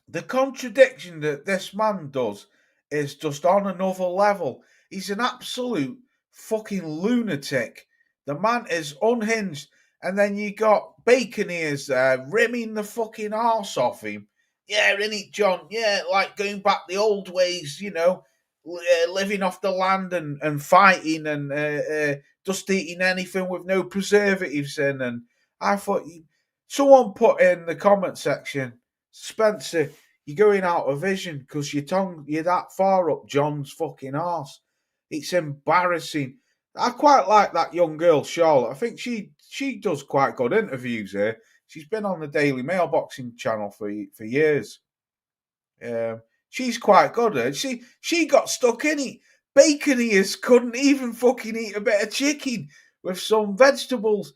The contradiction that this man does is just on another level. He's an absolute fucking lunatic. The man is unhinged. And then you got Bacon ears there rimming the fucking arse off him. Yeah, innit, John? Yeah, like going back the old ways, living off the land and fighting and just eating anything with no preservatives in. And I thought someone put in the comment section, Spencer, you're going out of vision because you're that far up John's fucking arse. It's embarrassing. I quite like that young girl, Charlotte. I think she does quite good interviews here. She's been on the Daily Mail boxing channel for years. She's quite good. She got stuck in it. Bacon ears couldn't even fucking eat a bit of chicken with some vegetables.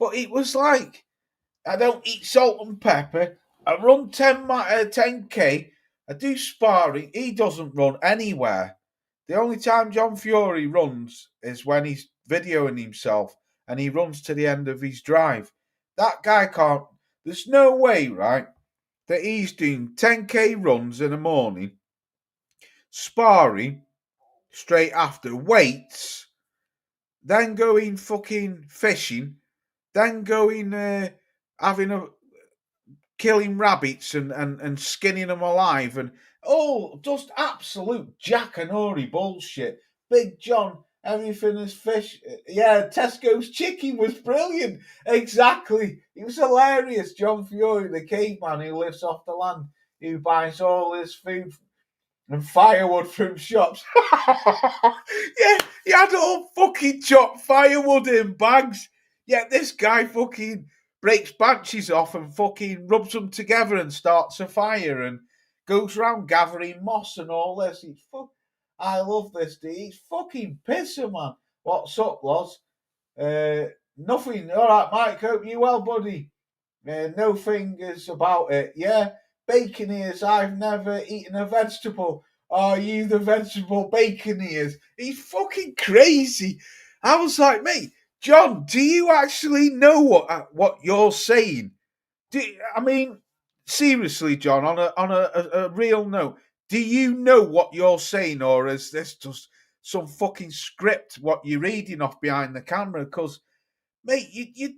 But it was like, I don't eat salt and pepper. I run 10K. I do sparring. He doesn't run anywhere. The only time John Fury runs is when he's videoing himself and he runs to the end of his drive. That guy can't. There's no way, right, that he's doing 10K runs in the morning, sparring straight after, weights, then going fucking fishing, then going killing rabbits and skinning them alive and just absolute Jackanory bullshit. Big John, everything is fish. Yeah, Tesco's chicken was brilliant. Exactly. It was hilarious. John Fury, the caveman who lives off the land, who buys all his food and firewood from shops. Yeah, he had all fucking chopped firewood in bags. Yeah, this guy fucking breaks branches off and fucking rubs them together and starts a fire and goes around gathering moss and all this. I love this dude. He's fucking pisser, man. What's up, Loz? Nothing. All right, Mike. Hope you well, buddy. No fingers about it. Yeah, bacon ears. I've never eaten a vegetable. Are you the vegetable bacon ears? He's fucking crazy. I was like, mate, John, do you actually know what you're saying? I mean, seriously, John, on a real note, do you know what you're saying, or is this just some fucking script what you're reading off behind the camera? Because, mate, you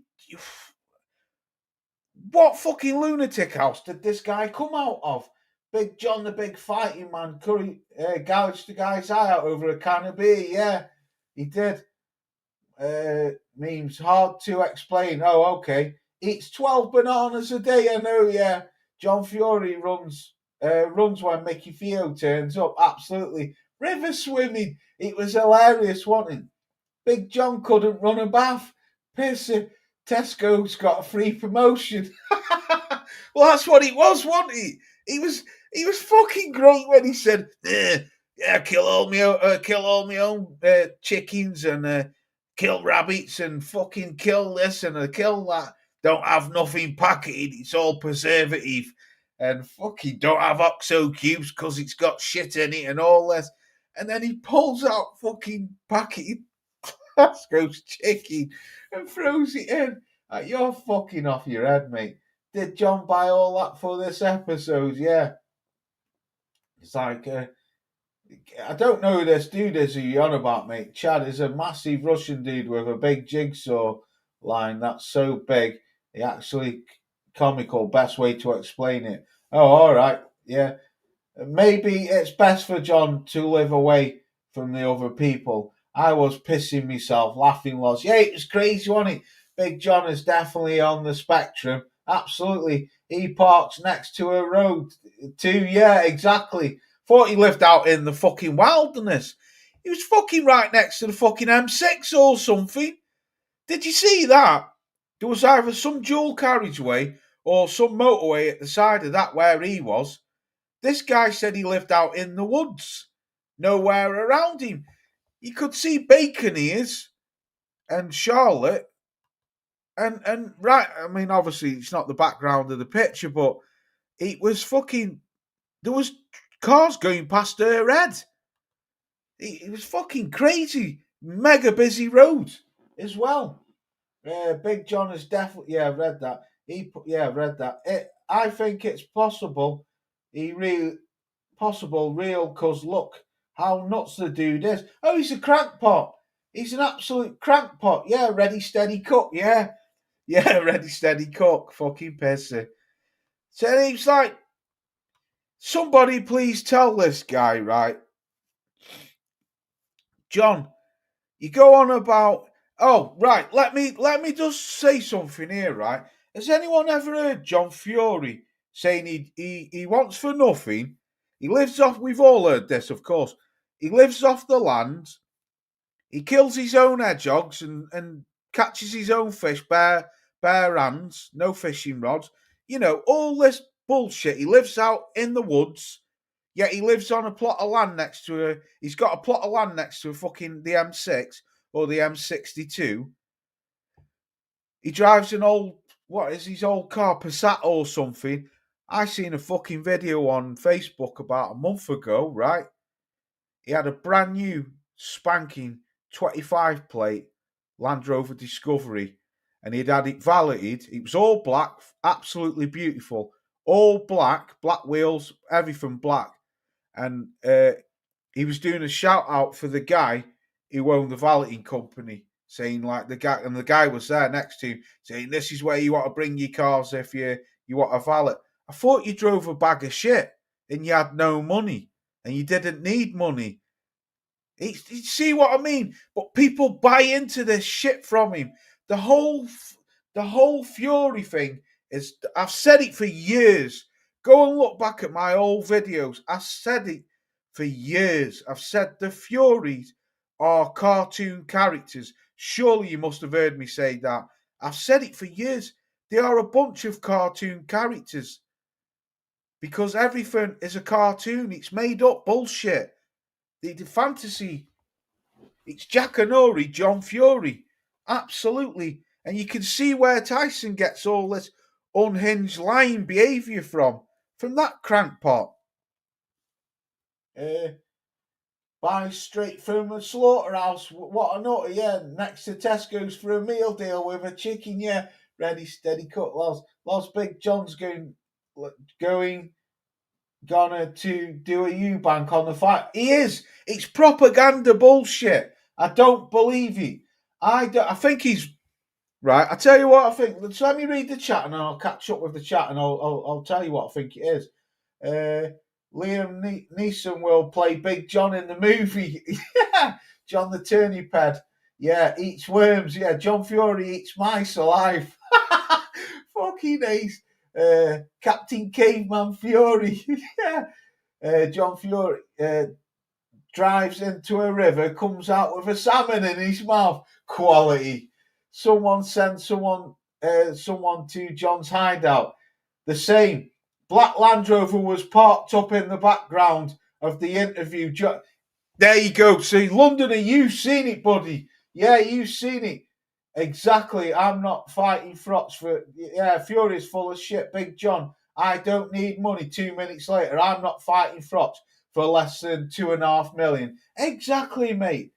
what fucking lunatic house did this guy come out of? Big John, the big fighting man, gouged the guy's eye out over a can of beer. Yeah, he did. Memes hard to explain. Oh, okay. Eats 12 bananas a day. I know. Yeah, John Fury runs when Mickey Theo turns up. Absolutely. River swimming. It was hilarious, wasn't it? Big John couldn't run a bath. Pisser. Tesco's got a free promotion. Well, that's what he was, wasn't he? He was fucking great when he said, "Yeah, kill all my own chickens and kill rabbits and fucking kill this and kill that. Don't have nothing packeted. It's all preservative and fucking don't have OXO cubes because it's got shit in it and all this." And then he pulls out fucking packeted Tesco's chicken and throws it in. You're fucking off your head, mate. Did John buy all that for this episode? Yeah. It's like, I don't know who this dude is who you're on about, mate. Chad is a massive Russian dude with a big jigsaw line that's so big, he actually comical. Best way to explain it. Oh, all right, yeah. Maybe it's best for John to live away from the other people. I was pissing myself, laughing lots. Yeah, it was crazy, wasn't it? Big John is definitely on the spectrum. Absolutely. He parks next to a road too. Yeah, exactly. Thought he lived out in the fucking wilderness. He was fucking right next to the fucking M6 or something. Did you see that? There was either some dual carriageway or some motorway at the side of that where he was. This guy said he lived out in the woods, nowhere around him. You could see Bacon ears and Charlotte, and right. I mean, obviously it's not the background of the picture, but it was fucking. There was cars going past her head. It was fucking crazy. Mega busy road as well. Big John is definitely. Yeah, I've read that. I've read that. I think it's possible. He really possible real, cause look how nuts the dude is. Oh, he's a crankpot. He's an absolute crankpot. Yeah, ready, steady, cook. Yeah, ready, steady, cook. Fucking pissy. So he's like, somebody please tell this guy, right? John, you go on about, oh, right, let me just say something here, right? Has anyone ever heard John Fury saying he wants for nothing? He lives off, we've all heard this, of course. He lives off the land. He kills his own hedgehogs and catches his own fish bare hands, no fishing rods. You know, all this bullshit. He lives out in the woods, yet he lives on a plot of land next to a. He's got a plot of land next to a fucking the M6 or the M62. He drives an old, what is his old car, Passat or something. I seen a fucking video on Facebook about a month ago, right? He had a brand new spanking 25 plate Land Rover Discovery, and he'd had it valeted. It was all black, absolutely beautiful. All black wheels, everything black. And he was doing a shout out for the guy who owned the valeting company, saying like the guy was there next to him, saying this is where you want to bring your cars if you want a valet. I thought you drove a bag of shit and you had no money and you didn't need money. You see what I mean? But people buy into this shit from him. The whole Fury thing is. I've said it for years. Go and look back at my old videos. I said it for years. I've said the Furies are cartoon characters. Surely you must have heard me say that. I've said it for years. They are a bunch of cartoon characters. Because everything is a cartoon. It's made up bullshit. The fantasy, it's Jackanory, John Fury. Absolutely. And you can see where Tyson gets all this unhinged lying behaviour from that crankpot. Buy straight from a slaughterhouse. What a nutter, yeah. Next to Tesco's for a meal deal with a chicken, yeah. Ready, steady, cut, Lots Big John's gonna to do a Eubank on the fight. He is. It's propaganda bullshit. I don't believe it. I think he's right. I tell you what I think. Let me read the chat and I'll catch up with the chat and I'll tell you what I think it is. Liam Neeson will play Big John in the movie. Yeah, John the Turniped. Yeah, eats worms. Yeah, John Fury eats mice alive. Fucking ace. Captain Caveman Fury. Yeah. John Fury drives into a river, comes out with a salmon in his mouth. Quality. Someone sent someone to John's hideout. The same. Black Land Rover was parked up in the background of the interview. There you go. See, Londoner, you've seen it, buddy. Yeah, you've seen it. Exactly. I'm not fighting frots for. Yeah, Fury's full of shit. Big John, I don't need money. 2 minutes later, I'm not fighting frots for less than 2.5 million. Exactly, mate.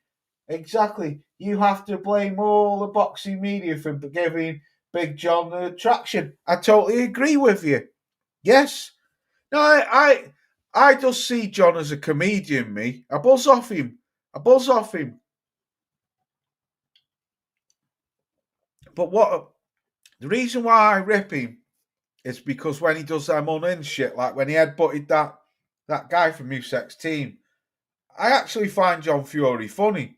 Exactly. You have to blame all the boxing media for giving Big John the traction. I totally agree with you. Yes. No, I just see John as a comedian, me. I buzz off him. But what the reason why I rip him is because when he does them on-in shit, like when he headbutted that guy from Music's team, I actually find John Fury funny.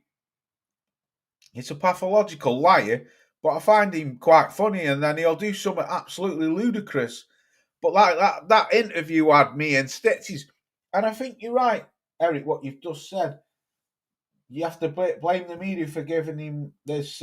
He's a pathological liar, but I find him quite funny, and then he'll do something absolutely ludicrous. But like that interview had me in stitches. And I think you're right, Eric, what you've just said. You have to blame the media for giving him this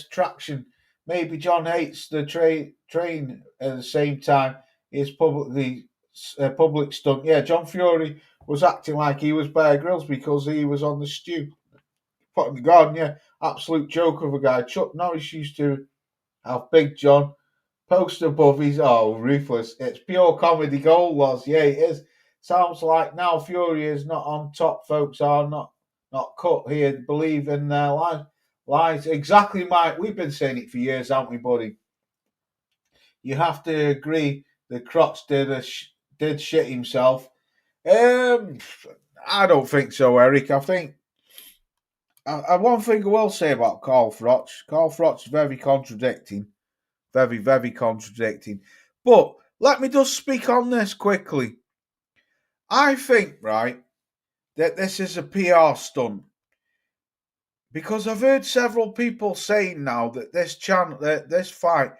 traction. Maybe John hates the train at the same time. It's public stunt. Yeah, John Fury was acting like he was Bear Grylls because he was on the stew. Put in the garden, yeah. Absolute joke of a guy. Chuck Norris used to have Big John post above his ruthless. It's pure comedy gold, was. Yeah, it is. Sounds like now Fury is not on top, folks are not cut here, believe in their lies. Exactly, Mike. We've been saying it for years, haven't we, buddy? You have to agree that Crotch did shit himself. I don't think so, Eric. I think one thing I will say about Carl Froch is very contradicting. Very, very contradicting. But let me just speak on this quickly. I think, right, that this is a PR stunt. Because I've heard several people saying now that this fight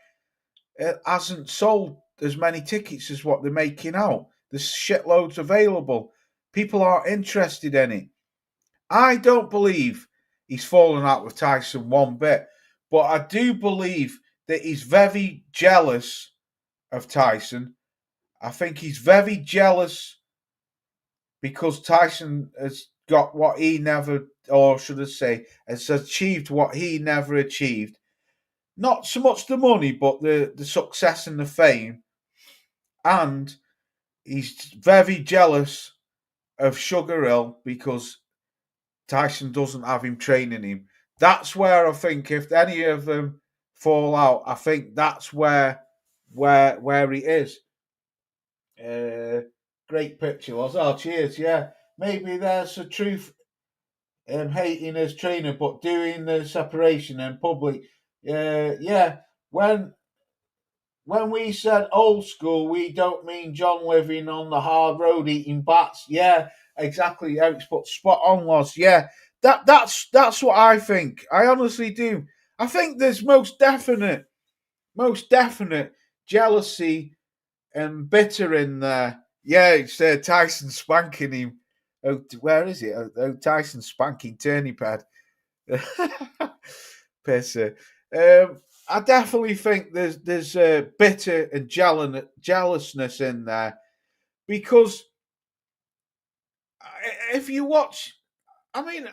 hasn't sold as many tickets as what they're making out. There's shitloads available. People are interested in it. I don't believe he's fallen out with Tyson one bit, but I do believe that he's very jealous of Tyson. I think he's very jealous because Tyson has got what he never, or should I say, has achieved what he never achieved. Not so much the money, but the success and the fame. And he's very jealous of Sugar Hill because Tyson doesn't have him training him. That's where I think if any of them fall out, I think that's where he is. Great picture, was. Oh, cheers, yeah. Maybe there's a truth hating his trainer, but doing the separation in public. Yeah. When we said old school, we don't mean John living on the hard road eating bats. Yeah, exactly. Eric's put spot on, was. Yeah, that's what I think. I honestly do. I think there's most definite jealousy and bitter in there. Yeah, it's Tyson spanking him. Oh, where is it? Oh, Tyson spanking Turney Pad. Pisser. I definitely think there's bitter and jealousness in there because if you watch, I mean,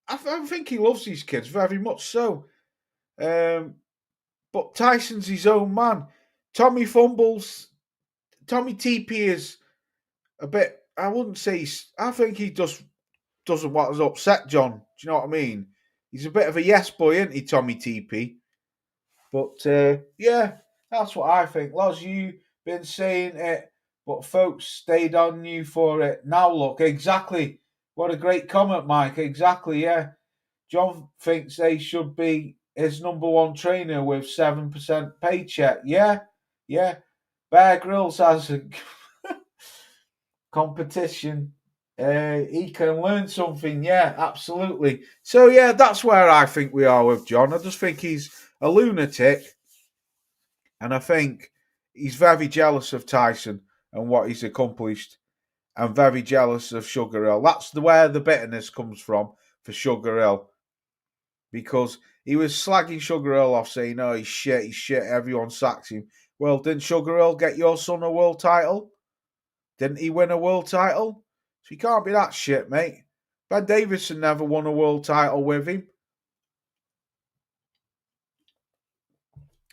I think he loves these kids very much so. But Tyson's his own man. Tommy TP is a bit. I wouldn't say. I think he just doesn't want to upset John. Do you know what I mean? He's a bit of a yes boy, isn't he, Tommy TP? But yeah, that's what I think. Loz, you've been saying it, but folks stayed on you for it. Now look, exactly. What a great comment, Mike. Exactly, yeah. John thinks they should be his number one trainer with 7% paycheck. Yeah. Bear Grylls has a competition. He can learn something. Yeah, absolutely. So yeah, that's where I think we are with John. I just think he's a lunatic, and I think he's very jealous of Tyson and what he's accomplished, and very jealous of Sugar Hill. That's where the bitterness comes from for Sugar Hill, because he was slagging Sugar Hill off, saying, "Oh, he's shit, everyone sacks him." Well, didn't Sugar Hill get your son a world title? Didn't he win a world title? So he can't be that shit, mate. Ben Davison never won a world title with him.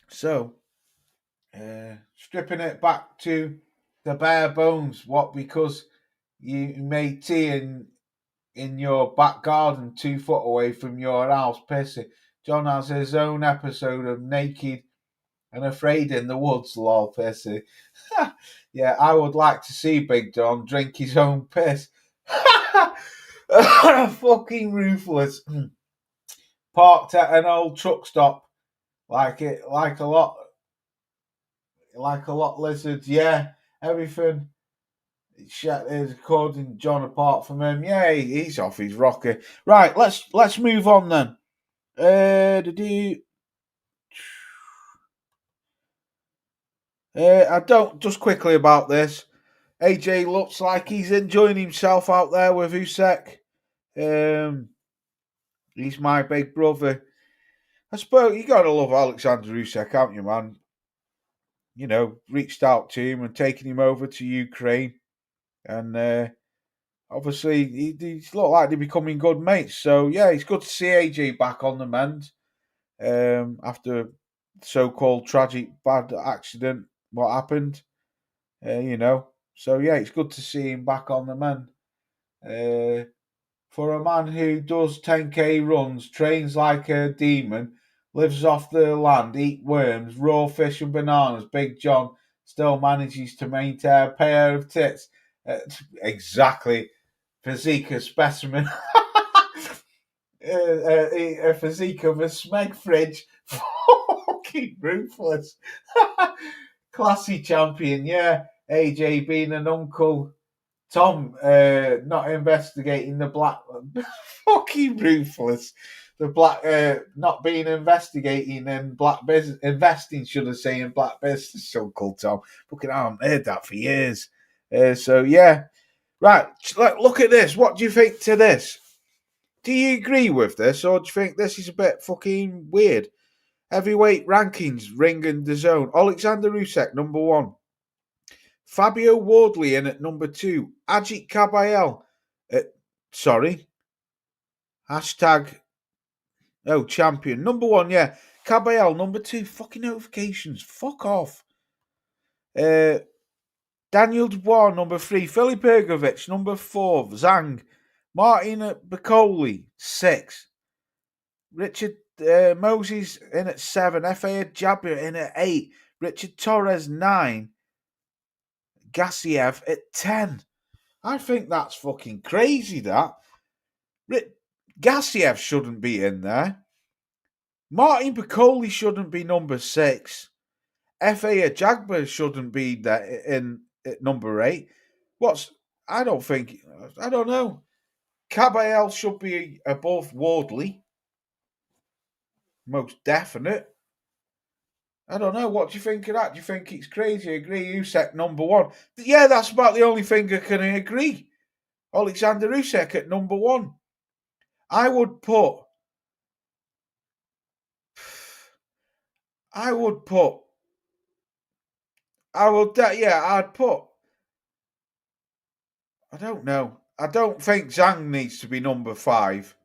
So, stripping it back to the bare bones. What? Because you made tea in your back garden 2 foot away from your house, pissing. John has his own episode of naked and afraid in the woods, lol, pissy. Yeah, I would like to see Big John drink his own piss. Fucking ruthless. Parked at an old truck stop, like a lot lizards. Yeah, everything. Is according John apart from him. Yeah, he's off his rocker. Right, let's move on then. I don't just quickly about this. AJ looks like he's enjoying himself out there with Usyk. He's my big brother. I suppose you gotta love Alexander Usyk, haven't you, man? You know, reached out to him and taken him over to Ukraine, and obviously he's looked like they're becoming good mates. So yeah, it's good to see AJ back on the mend after so-called tragic bad accident. What happened? You know. So yeah, it's good to see him back on the mend. For a man who does 10k runs, trains like a demon, lives off the land, eat worms, raw fish and bananas, Big John still manages to maintain a pair of tits. Exactly. Physique of specimen. A physique of a smeg fridge. Fucking ruthless. Classy champion, yeah. AJ being an uncle. Tom not investigating the black. Fucking ruthless. The black not being investigating in black business investing, should I say, in black business. Uncle Tom. Fucking I haven't heard that for years. So yeah. Right, look at this. What do you think to this? Do you agree with this, or do you think this is a bit fucking weird? Heavyweight rankings, Ring and DAZN. Alexander Usyk, number 1. Fabio Wardley in at number 2. Ajit Kabayel champion. Number 1, yeah. Kabayel, number 2. Fucking notifications. Fuck off. Daniel Dubois, number 3. Filipe Ergovic, number 4. Zhang. Martin Bacoli, 6. Richard Moses in at 7. F.A. Jabir in at 8. Richard Torres, 9. Gassiev at 10. I think that's fucking crazy, that. Gassiev shouldn't be in there. Martin Bacoli shouldn't be number 6. F.A. Jagba shouldn't be there in at number 8. I don't know. Kabayel should be above Wardley. Most definite. I don't know. What do you think of that? Do you think it's crazy? I agree. Usyk number 1. Yeah, that's about the only thing I can agree. Alexander Usyk at number 1. I'd put. I don't know. I don't think Zhang needs to be number 5.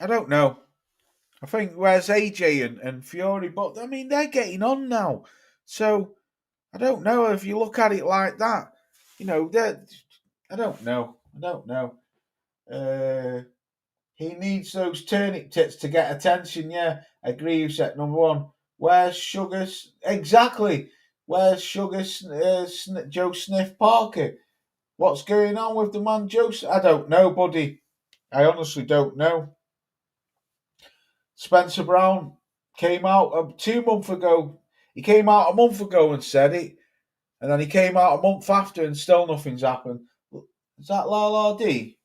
I don't know. I think where's AJ and Fury, but I mean they're getting on now. So I don't know if you look at it like that. You know, I don't know. He needs those turnip tits to get attention. Yeah, I agree. You said number 1. Where's Sugar? Exactly. Where's Sugar? Joe Sniff Parker. What's going on with the man Joe? I don't know, buddy. I honestly don't know. Spencer Brown came out 2 months ago. He came out a month ago and said it, and then he came out a month after and still nothing's happened. Is that Lala D?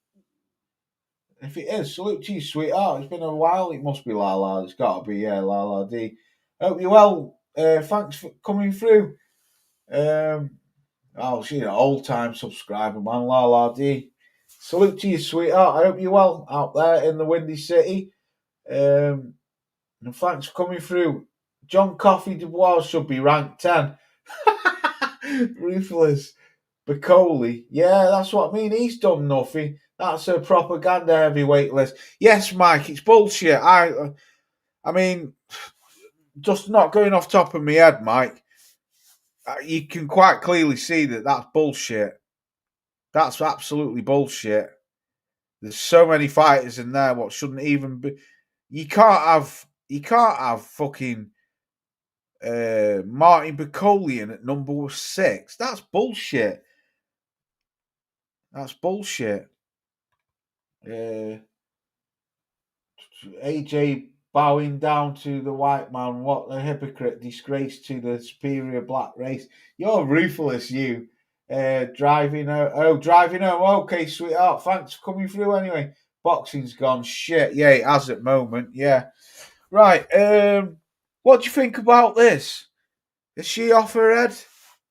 If it is, salute to you, sweetheart. It's been a while. It must be Lala. It's got to be, yeah, Lala D. Hope you're well. Thanks for coming through. Old-time subscriber, man, Lala D. Salute to you, sweetheart. I hope you're well out there in the Windy City. And thanks for coming through. John Coffey Dubois should be ranked 10. Ruthless. Bacoli. Yeah, that's what I mean. He's done nothing. That's a propaganda heavyweight list. Yes, Mike, it's bullshit. I mean, just not going off top of my head, Mike. You can quite clearly see that that's bullshit. That's absolutely bullshit. There's so many fighters in there what shouldn't even be. You can't have you can't have fucking Martin Bacolian at number 6. That's bullshit. That's bullshit. AJ bowing down to the white man. What a hypocrite. Disgrace to the superior black race. You're ruthless, you. Driving home. Oh, driving home. Okay, sweetheart. Thanks for coming through anyway. Boxing's gone shit. Yeah, it has at the moment. Yeah. Right. What do you think about this? Is she off her head?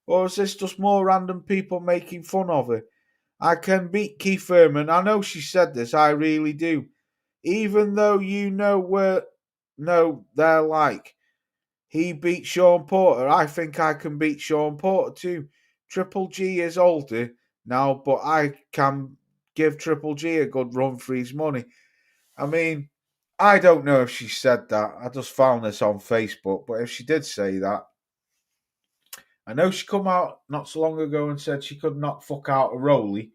Or is this just more random people making fun of her? I can beat Keith Thurman. I know she said this. I really do. Even though you know they're like. He beat Sean Porter. I think I can beat Sean Porter too. Triple G is older now, but I can give Triple G a good run for his money. I mean, I don't know if she said that. I just found this on Facebook, but if she did say that, I know she come out not so long ago and said she could not fuck out a Rolly.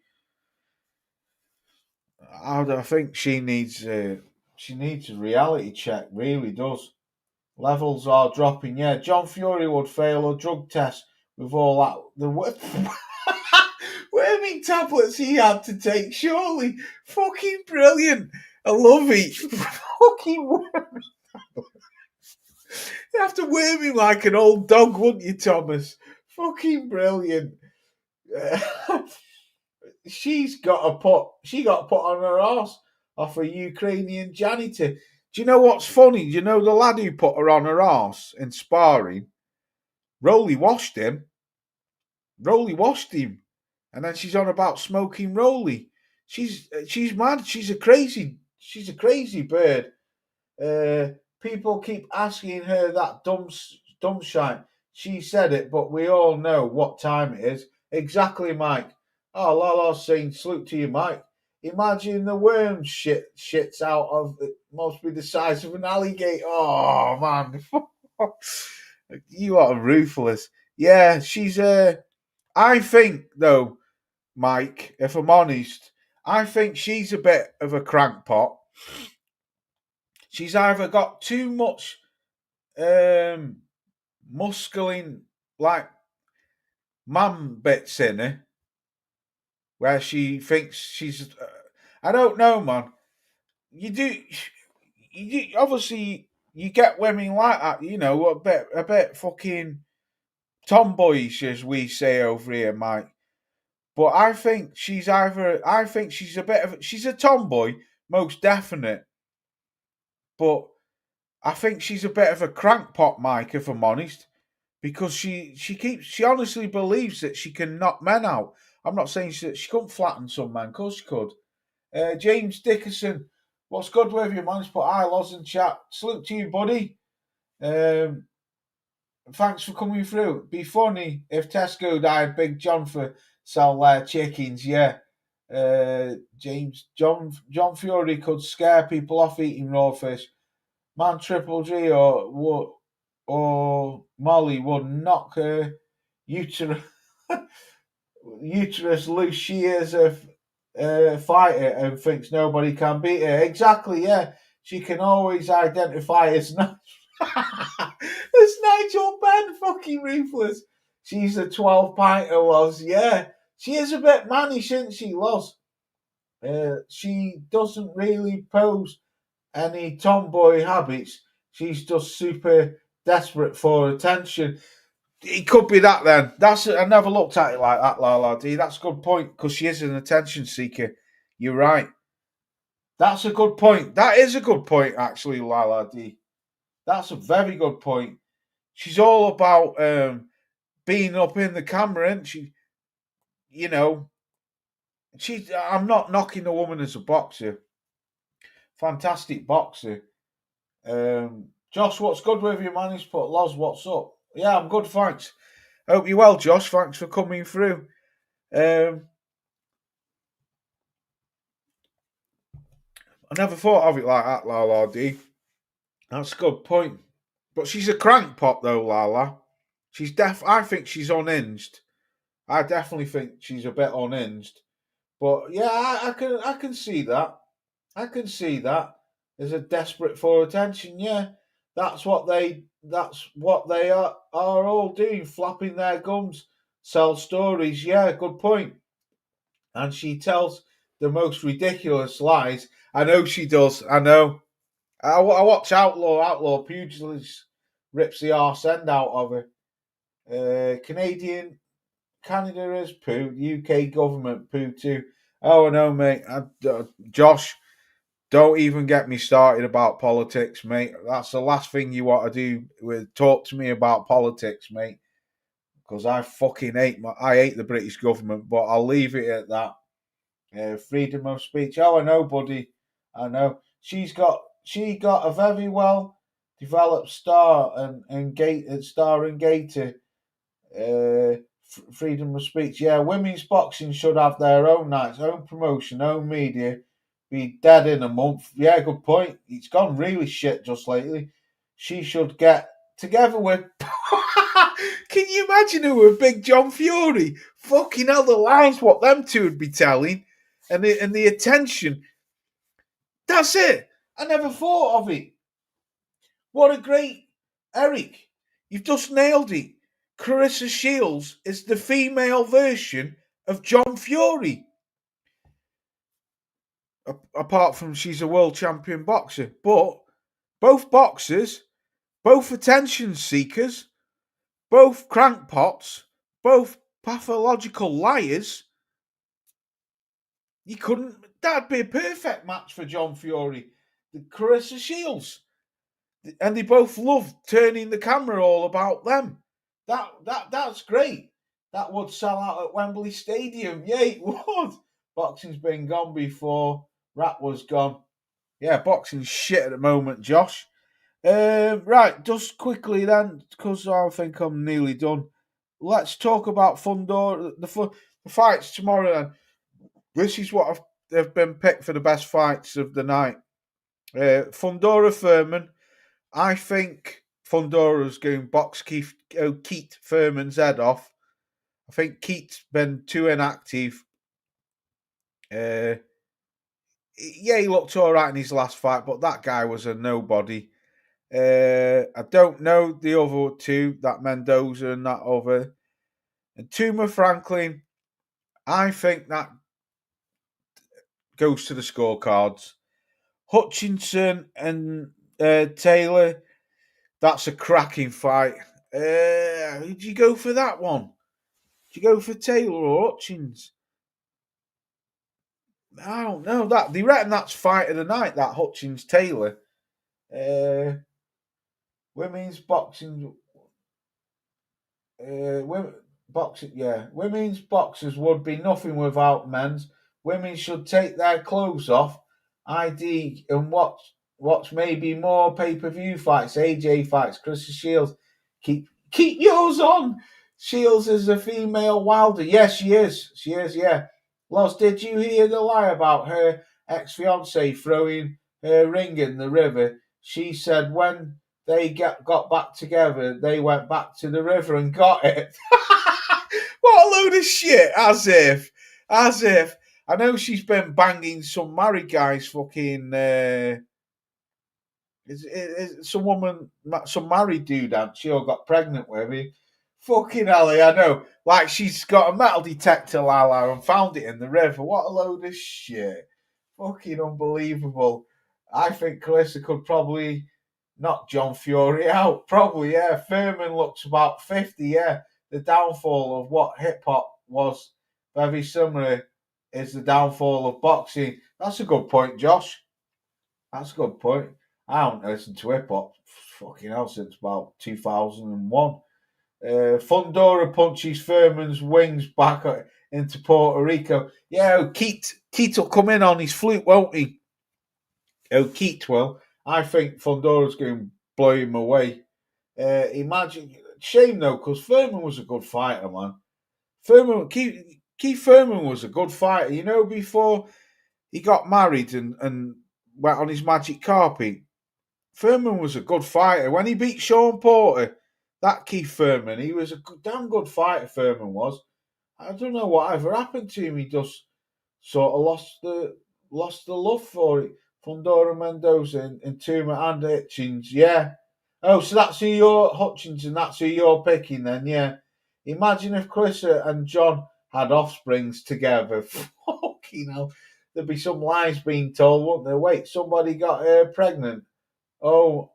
I think she needs a reality check. Really does. Levels are dropping. Yeah, John Fury would fail a drug test with all that the worming tablets he had to take. Surely, fucking brilliant. I love it. Fucking worming. You have to worm him like an old dog, wouldn't you, Thomas? Fucking brilliant. She got put on her arse off a Ukrainian janitor. Do you know what's funny? Do you know the lad who put her on her arse in sparring? Rolly washed him. And then she's on about smoking Rolly. She's mad. She's a crazy bird. People keep asking her that dumb shite. She said it, but we all know what time it is. Exactly, Mike. Oh, Lala's saying salute to you, Mike. Imagine the worm shits out of it. Must be the size of an alligator. Oh, man. You are ruthless. Yeah, she's I think, though, Mike, if I'm honest, I think she's a bit of a crankpot. She's either got too much muscling, like, man bits in her, where she thinks she's... I don't know, man. You do obviously, you get women like that, you know, a bit fucking tomboyish, as we say over here, Mike. But I think she's a bit of... She's a tomboy, most definite. But I think she's a bit of a crankpot, Mike, if I'm honest. Because she honestly believes that she can knock men out. I'm not saying she couldn't flatten some man, of course she could. James Dickerson, what's good with you, man? Just put hi, Loz and chat. Salute to you, buddy. Thanks for coming through. It'd be funny if Tesco died Big John for sell their chickens, yeah. John Fury could scare people off eating raw fish. Man, Triple G or Molly would knock her uterus loose. She is a fighter and thinks nobody can beat her. Exactly, yeah. She can always identify as Nigel Benn, fucking ruthless. She's a 12-pinter, Loz. Yeah, she is a bit mannish, isn't she, Loz? She doesn't really pose any tomboy habits. She's just super desperate for attention. It could be that then. I never looked at it like that, Lala D. That's a good point, because she is an attention seeker. You're right. That's a good point. That is a good point, actually, Lala D. That's a very good point. She's all about being up in the camera, isn't she? You know, I'm not knocking the woman as a boxer. Fantastic boxer. Josh, what's good with you, man? He's put, Loz, what's up? Yeah, I'm good, thanks. Hope you're well, Josh. Thanks for coming through. I never thought of it like that, Lala D. That's a good point. But she's a crankpot, though, Lala. I think she's unhinged. I definitely think she's a bit unhinged. But yeah, I can see that. I can see that. There's a desperate for attention, yeah. That's what they are all doing, flapping their gums, sell stories. Yeah, good point. And she tells the most ridiculous lies. I know she does. I know. I watch Outlaw Pugilist rips the arse end out of her. Canada is poo. UK government poo too. Oh no, mate. Josh, don't even get me started about politics, mate. That's the last thing you want to do. With talk to me about politics, mate. Because I fucking hate the British government. But I'll leave it at that. Freedom of speech. Oh, I know, buddy. I know. She got a very well developed star and gator. Freedom of speech. Yeah, women's boxing should have their own nights, own promotion, own media. Be dead in a month. Yeah, good point. It's gone really shit just lately. She should get together with. Can you imagine her with Big John Fury? Fucking hell, the lines what them two would be telling, and the attention. That's it. I never thought of it. What a great Eric. You've just nailed it. Clarissa Shields is the female version of John Fury. Apart from she's a world champion boxer. But both boxers, both attention seekers, both crankpots, both pathological liars. That'd be a perfect match for John Fury. The Clarissa Shields. And they both love turning the camera all about them. That's great. That would sell out at Wembley Stadium. Yeah, it would. Boxing's been gone before rap was gone. Yeah, boxing's shit at the moment, Josh. Right, just quickly then, because I think I'm nearly done. Let's talk about Fundora. The fights tomorrow. Then. This is what they've been picked for the best fights of the night. Fundora Furman. I think Fundora's going to box Keith Furman's head off. I think Keith's been too inactive. Yeah, he looked all right in his last fight, but that guy was a nobody. I don't know the other two, that Mendoza and that other. And Tuma Franklin, I think that goes to the scorecards. Hutchinson and Taylor, that's a cracking fight. Did you go for that one? Did you go for Taylor or Hutchins? I don't know. They reckon that's fight of the night, that Hutchins Taylor. Women's boxing. Women's boxers would be nothing without men's. Women should take their clothes off, ID, and watch maybe more pay-per-view fights, AJ fights, Chris Shields. Keep yours on. Shields is a female Wilder. Yes, she is. She is, yeah. Loz, did you hear the lie about her ex-fiance throwing her ring in the river? She said when they got back together, they went back to the river and got it. What a load of shit. As if. I know she's been banging some married guys fucking... some married dude, hasn't she, or got pregnant with him? Fucking hell, I know. Like she's got a metal detector, Lala, and found it in the river. What a load of shit. Fucking unbelievable. I think Clarissa could probably knock John Fury out. Probably, yeah. Furman looks about 50, yeah. The downfall of what hip-hop was very similar is the downfall of boxing. That's a good point, Josh. That's a good point. I haven't listened to hip-hop fucking hell since about 2001. Fundora punches Furman's wings back into Puerto Rico. Yeah, Keith will come in on his flute, won't he? Keith will. I think Fundora's going to blow him away. Imagine, shame though, because Furman was a good fighter, man. Keith Furman was a good fighter. You know, before he got married and went on his magic carpet, Furman was a good fighter. When he beat Sean Porter, that Keith Furman, he was a damn good fighter, Furman was. I don't know whatever happened to him. He just sort of lost the love for it. Fundora Mendoza and Tuma and Hitchens, yeah. Oh, so that's who you're Hutchinson. That's who you're picking then, yeah. Imagine if Chris and John had offsprings together. Fucking hell, there'd be some lies being told, wouldn't there? Wait, somebody got her pregnant. Oh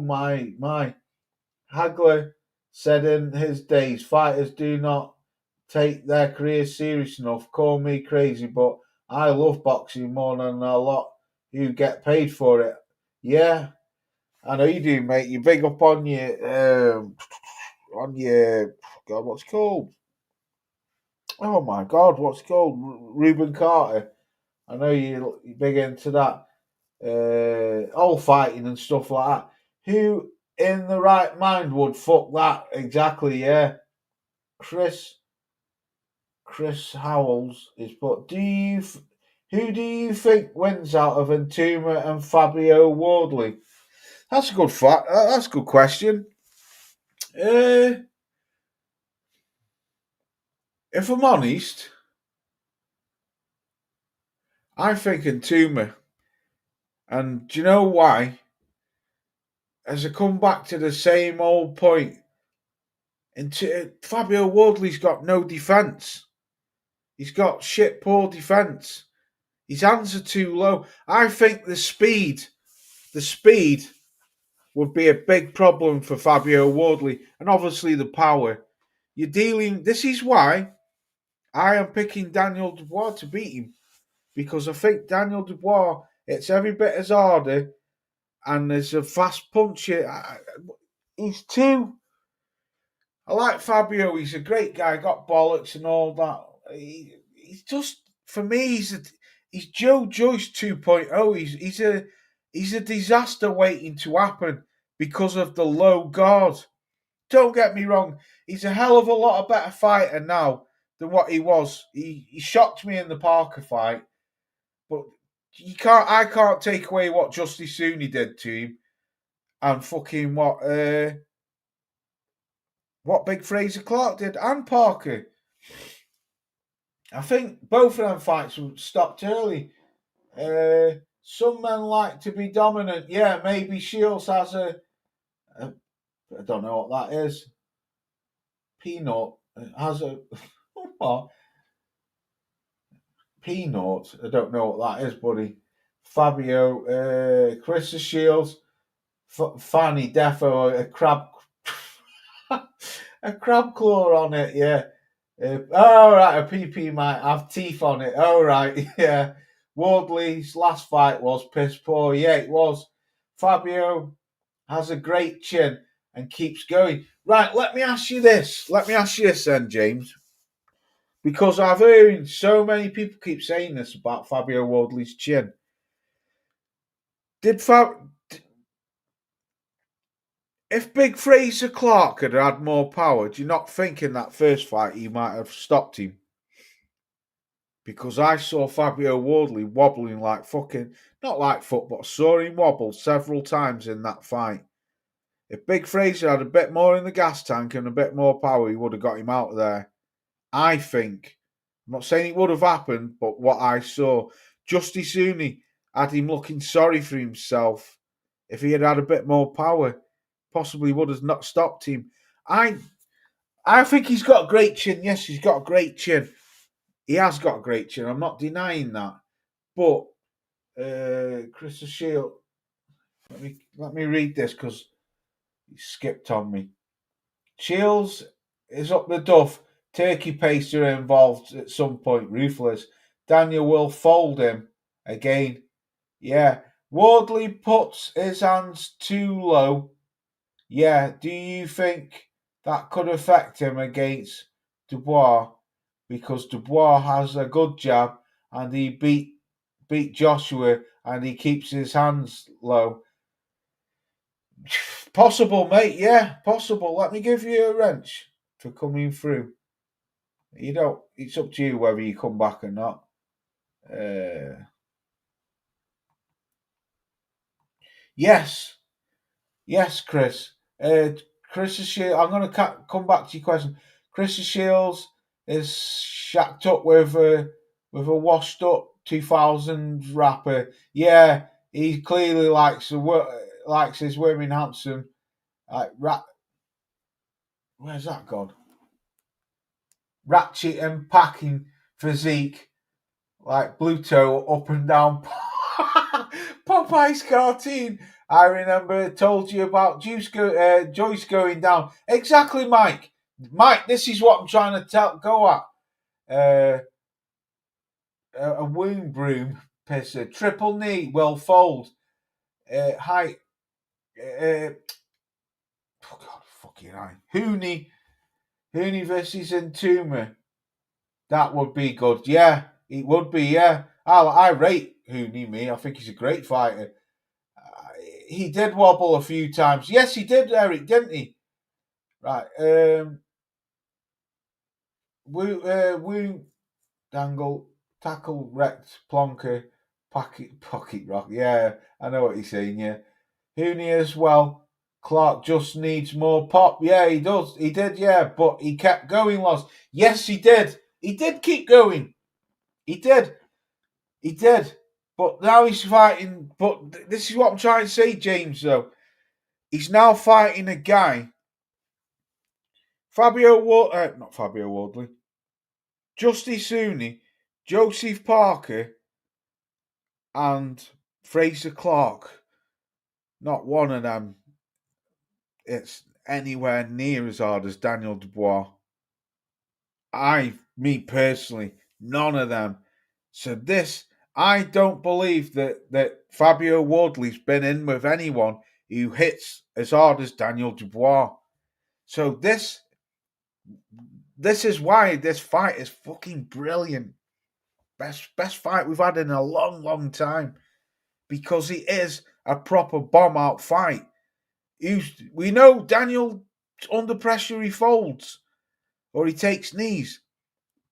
my. Hagler said in his days, fighters do not take their careers serious enough. Call me crazy, but I love boxing more than a lot who get paid for it. Yeah, I know you do, mate. You're big up on your God, what's it called? Oh my God, what's it called? Reuben Carter. I know you're big into that, all fighting and stuff like that. Who in the right mind would fuck that? Exactly, yeah. Chris Howells is. But who do you think wins out of Antuma and Fabio Wardley? That's a good fact. That's a good question. If I'm honest, I think Antuma. And do you know why? As I come back to the same old point, Fabio Wardley's got no defence. He's got shit poor defence. His hands are too low. I think the speed would be a big problem for Fabio Wardley, and obviously the power. This is why I am picking Daniel Dubois to beat him, because I think Daniel Dubois, it's every bit as harder, and there's a fast puncher. He's too. I like Fabio. He's a great guy. Got bollocks and all that. He's just, for me. He's Joe Joyce 2.0. He's a disaster waiting to happen because of the low guard. Don't get me wrong. He's a hell of a lot better fighter now than what he was. He shocked me in the Parker fight, but I can't take away what Justice Suni did to him, and fucking what Big Fraser Clark did, and Parker. I think both of them fights were stopped early. Some men like to be dominant. Yeah, maybe Shields has I don't know what that is. Peanut has a what? Peanut. I don't know what that is, buddy. Fabio, Chris Shields, Fanny Defo, a crab, a crab claw on it. Yeah. Right, a PP might have teeth on it. Right, yeah. Wardley's last fight was piss poor. Yeah, it was. Fabio has a great chin and keeps going. Right, let me ask you this then, James. Because I've heard so many people keep saying this about Fabio Wardley's chin. If Big Fraser Clark had had more power, do you not think in that first fight he might have stopped him? Because I saw Fabio Wardley wobbling like fucking, not like football, saw him wobble several times in that fight. If Big Fraser had a bit more in the gas tank and a bit more power, he would have got him out of there. I think. I'm not saying it would have happened, but what I saw, Justice Suni had him looking sorry for himself. If he had had a bit more power, possibly would have not stopped him. I think he's got a great chin. Yes, he's got a great chin. He has got a great chin. I'm not denying that. But Chris Shield, let me read this because he skipped on me. Shields is up the duff. Turkey pacer involved at some point. Ruthless. Daniel will fold him again. Yeah. Wardley puts his hands too low. Yeah. Do you think that could affect him against Dubois? Because Dubois has a good jab and he beat Joshua and he keeps his hands low. Possible, mate. Yeah, possible. Let me give you a wrench for coming through. You don't. It's up to you whether you come back or not. Yes, Chris. Chris Shields. I'm going to come back to your question. Chris Shields is shacked up with a washed up 2000s rapper. Yeah, he clearly likes his women handsome. Like where's that gone? Ratchet and packing physique, like Bluto up and down Popeye's cartoon. I remember I told you about Joyce going down. Exactly, Mike. Mike, this is what I'm trying to go at. A wound broom pisser, triple knee, will fold, height. Oh God, fucking hell. Hooney versus Entombed. That would be good. Yeah, it would be. Yeah, I rate Hooney. I think he's a great fighter. He did wobble a few times. Yes, he did, Eric, didn't he? Right. Woo dangle, tackle, wrecked, plonker, pocket rock. Yeah, I know what you're saying. Yeah, Hooney as well. Clark just needs more pop. Yeah, he does. He did. Yeah, but he kept going. Lost. Yes, he did. He did keep going. He did. He did. But now he's fighting. But this is what I'm trying to say, James. Though he's now fighting a guy. Not Fabio Wardley. Justice Hooney, Joseph Parker, and Fraser Clark. Not one of them. It's anywhere near as hard as Daniel Dubois. Me personally, none of them. So this, I don't believe that Fabio Wardley's been in with anyone who hits as hard as Daniel Dubois. So this is why this fight is fucking brilliant. Best fight we've had in a long, long time. Because it is a proper bomb-out fight. We know Daniel, under pressure, he folds. Or he takes knees.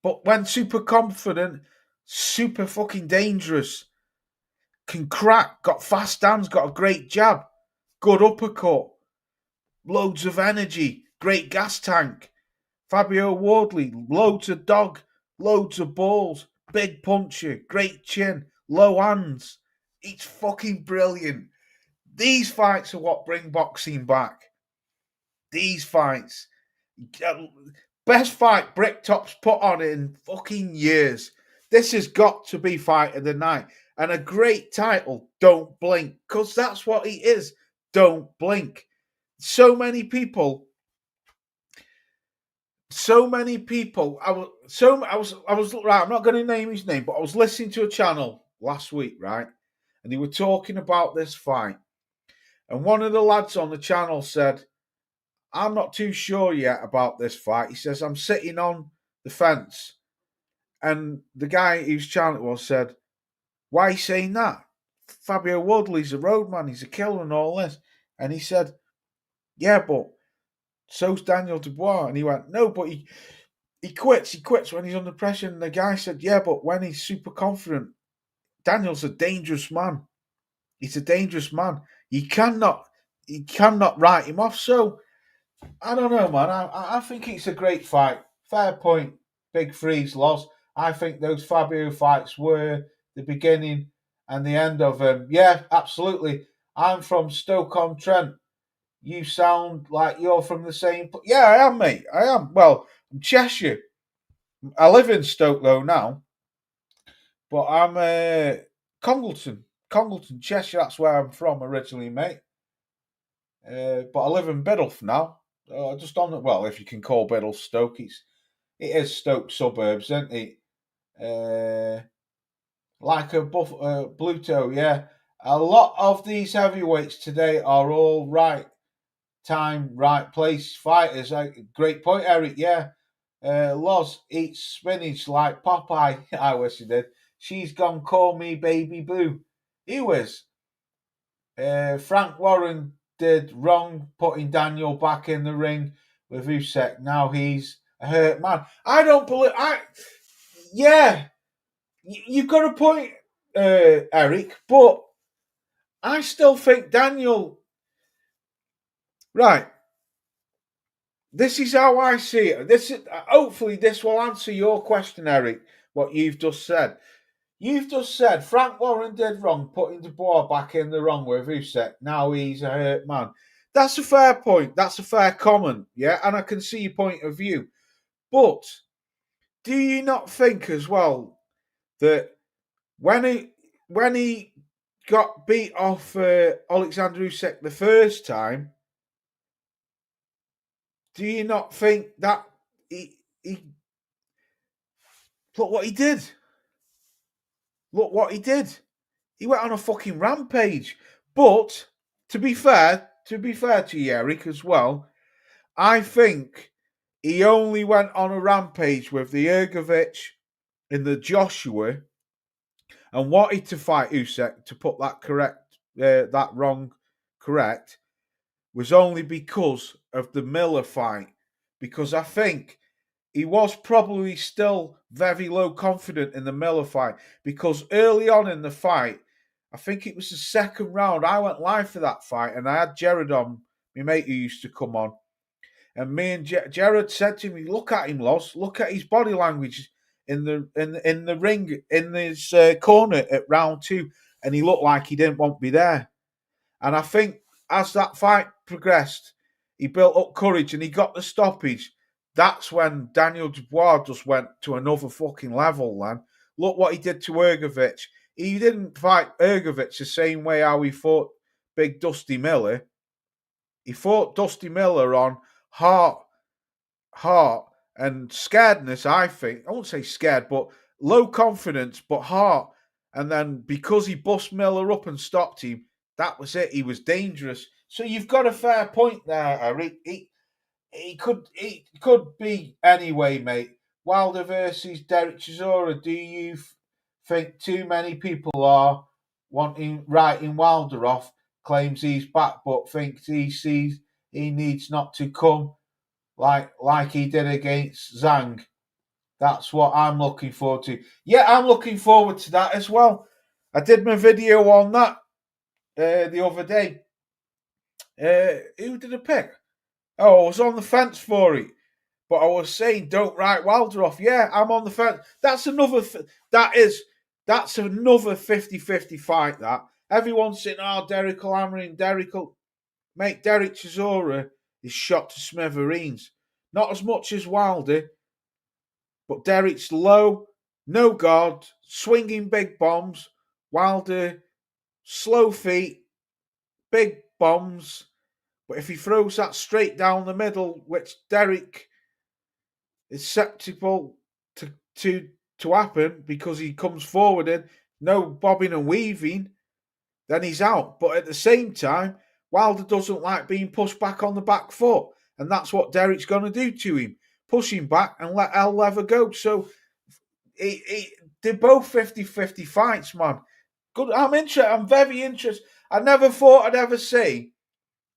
But when super confident, super fucking dangerous, can crack, got fast hands, got a great jab, good uppercut, loads of energy, great gas tank. Fabio Wardley, loads of dog, loads of balls, big puncher, great chin, low hands. It's fucking brilliant. These fights are what bring boxing back. These fights. Best fight Bricktop's put on in fucking years. This has got to be fight of the night. And a great title, Don't Blink. Because that's what it is. Don't blink. So many people. I was right. I'm not going to name his name, but I was listening to a channel last week, right? And they were talking about this fight. And one of the lads on the channel said, I'm not too sure yet about this fight. He says, I'm sitting on the fence. And the guy whose channel it was said, why are you saying that? Fabio Wardley's a roadman, he's a killer and all this. And he said, yeah, but so's Daniel Dubois. And he went, no, but he quits. He quits when he's under pressure. And the guy said, yeah, but when he's super confident, Daniel's a dangerous man. He's a dangerous man. You cannot write him off. So, I don't know, man. I think it's a great fight. Fair point. Big Freeze loss. I think those Fabio fights were the beginning and the end of them. Yeah, absolutely. I'm from Stoke-on-Trent. You sound like you're from the same... Yeah, I am, mate. I am. Well, I'm Cheshire. I live in Stoke, though, now. But I'm Congleton, Cheshire. That's where I'm from originally, mate. But I live in Biddulph now. Just on the... Well, if you can call Biddulph Stoke, it is Stoke suburbs, isn't it? Like a Bluto, yeah. A lot of these heavyweights today are all right time, right place fighters. Great point, Eric, yeah. Loz eats spinach like Popeye. I wish he did. She's gone call me baby boo. He was. Frank Warren did wrong putting Daniel back in the ring with Usyk. Now he's a hurt man. I don't believe... Yeah. You've got a point, Eric, but I still think Daniel... Right. This is how I see it. Hopefully this will answer your question, Eric, what you've just said. You've just said Frank Warren did wrong putting Dubois back in the ring with Usyk. Now he's a hurt man. That's a fair point. That's a fair comment. Yeah, and I can see your point of view. But do you not think as well that when he got beat off Alexander Usyk the first time, do you not think that he look what he did? Look what he did. He went on a fucking rampage. But to be fair to you, Eric, as well, I think he only went on a rampage with the Hrgovic in the Joshua and wanted to fight Usyk to put that wrong correct was only because of the Miller fight. Because I think he was probably still very low confident in the Miller fight. Because early on in the fight, I think it was the second round, I went live for that fight and I had Jared on, my mate who used to come on. And me and Jared said to me, "Look at him, Loz. Look at his body language in the ring in his corner at round 2, and he looked like he didn't want to be there." And I think as that fight progressed, he built up courage and he got the stoppage. That's when Daniel Dubois just went to another fucking level, man. Look what he did to Hrgovic. He didn't fight Hrgovic the same way how he fought Big Dusty Miller. He fought Dusty Miller on heart and scaredness, I think. I won't say scared, but low confidence, but heart. And then because he bust Miller up and stopped him, that was it. He was dangerous. So you've got a fair point there, Eric. He could be anyway, mate. Wilder versus Derek Chisora. Do you think too many people are writing Wilder off? Claims he's back, but thinks he sees he needs not to come like he did against Zhang. That's what I'm looking forward to. Yeah, I'm looking forward to that as well. I did my video on that the other day. Who did I pick? Oh, I was on the fence for it. But I was saying, don't write Wilder off. Yeah, I'm on the fence. That's another 50-50 fight, that. Everyone's saying, oh, Derek will hammer him. Derek Chisora is shot to smithereens. Not as much as Wilder, but Derek's low, no guard, swinging big bombs. Wilder, slow feet, big bombs. But if he throws that straight down the middle, which Derek is susceptible to happen because he comes forward and no bobbing and weaving, then he's out. But at the same time, Wilder doesn't like being pushed back on the back foot. And that's what Derek's going to do to him. Push him back and let El Lever go. So they're both 50-50 fights, man. Good. I'm interested. I'm very interested. I never thought I'd ever say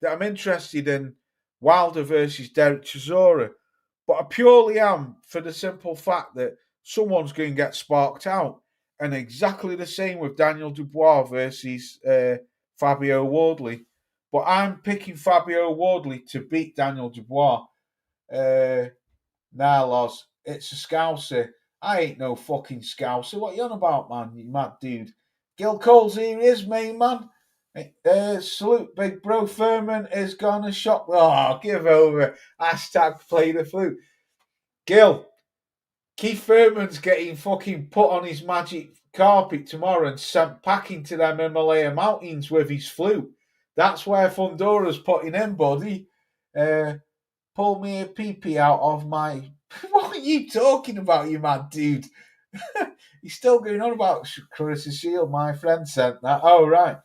that I'm interested in Wilder versus Derek Chisora. But I purely am for the simple fact that someone's going to get sparked out. And exactly the same with Daniel Dubois versus Fabio Wardley. But I'm picking Fabio Wardley to beat Daniel Dubois. Nah, Loz, it's a Scouser. I ain't no fucking Scouser. What you on about, man, you mad dude? Gil Cole's here is, main man. Salute, big bro. Furman is gonna shop. Oh, give over. Hashtag play the flute. Gil, Keith Furman's getting fucking put on his magic carpet tomorrow and sent packing to them Himalaya mountains with his flute. That's where Fundora's putting him, buddy. Pull me a pee-pee out of my... What are you talking about, you mad dude? He's still going on about Clarissa Shield. My friend sent that. Oh, right.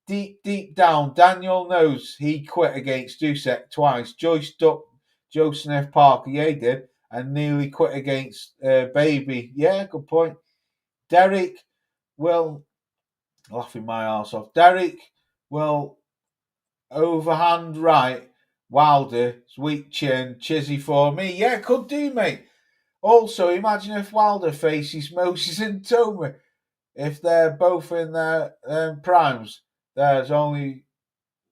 Deep down, Daniel knows he quit against Usyk twice. Joyced up Joe Smith Parker. Yeah, he did. And nearly quit against Baby. Yeah, good point. Derek will... Laughing my arse off. Derek will overhand right Wilder, weak chin, chizzy for me. Yeah, could do, mate. Also, imagine if Wilder faces Moses and Toma. If they're both in their primes, there's only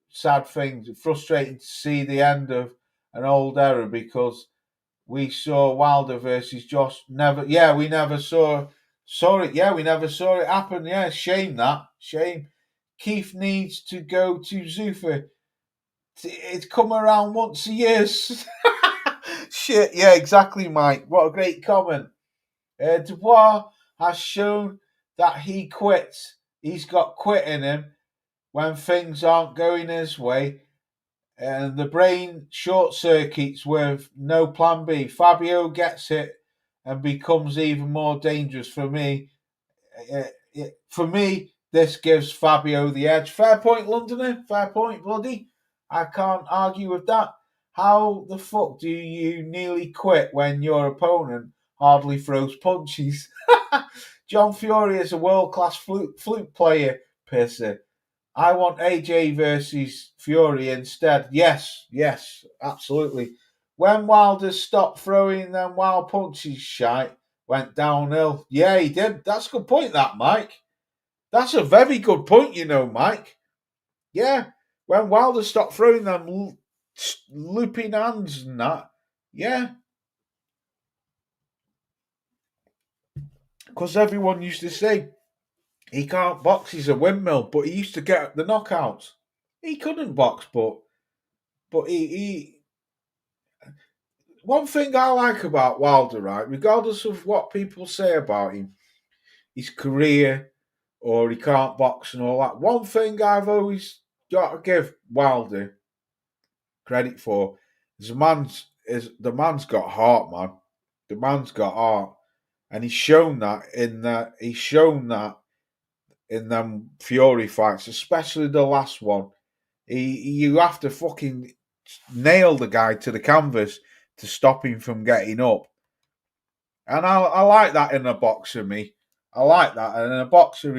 sad things. Frustrating to see the end of an old era because we saw Wilder versus Josh. We never saw it. Yeah, we never saw it happen. Yeah, shame that. Shame. Keith needs to go to Zuffa. It's come around once a year. Shit, yeah, exactly, Mike. What a great comment. Dubois has shown that he quits. He's got quit in him when things aren't going his way, and the brain short circuits with no plan B. Fabio gets it and becomes even more dangerous for me. For me, this gives Fabio the edge. Fair point, Londoner. Fair point, bloody. I can't argue with that. How the fuck do you nearly quit when your opponent hardly throws punches? John Fury is a world-class flute player, Piercy. I want AJ versus Fury instead. Yes, absolutely. When Wilder stopped throwing them wild punches, shite went downhill. Yeah, he did. That's a good point, that, Mike. That's a very good point, Mike. Yeah, when Wilder stopped throwing them looping hands and that, yeah. Because everyone used to say, he can't box, he's a windmill, but he used to get the knockouts. He couldn't box, but he one thing I like about Wilder, right, regardless of what people say about him, his career, or he can't box and all that, one thing I've always got to give Wilder credit for is the man's got heart, man. The man's got heart, and he's shown that in them Fury fights, especially the last one. You have to fucking nail the guy to the canvas to stop him from getting up. And I like that in a boxer, me. I like that. And in a boxer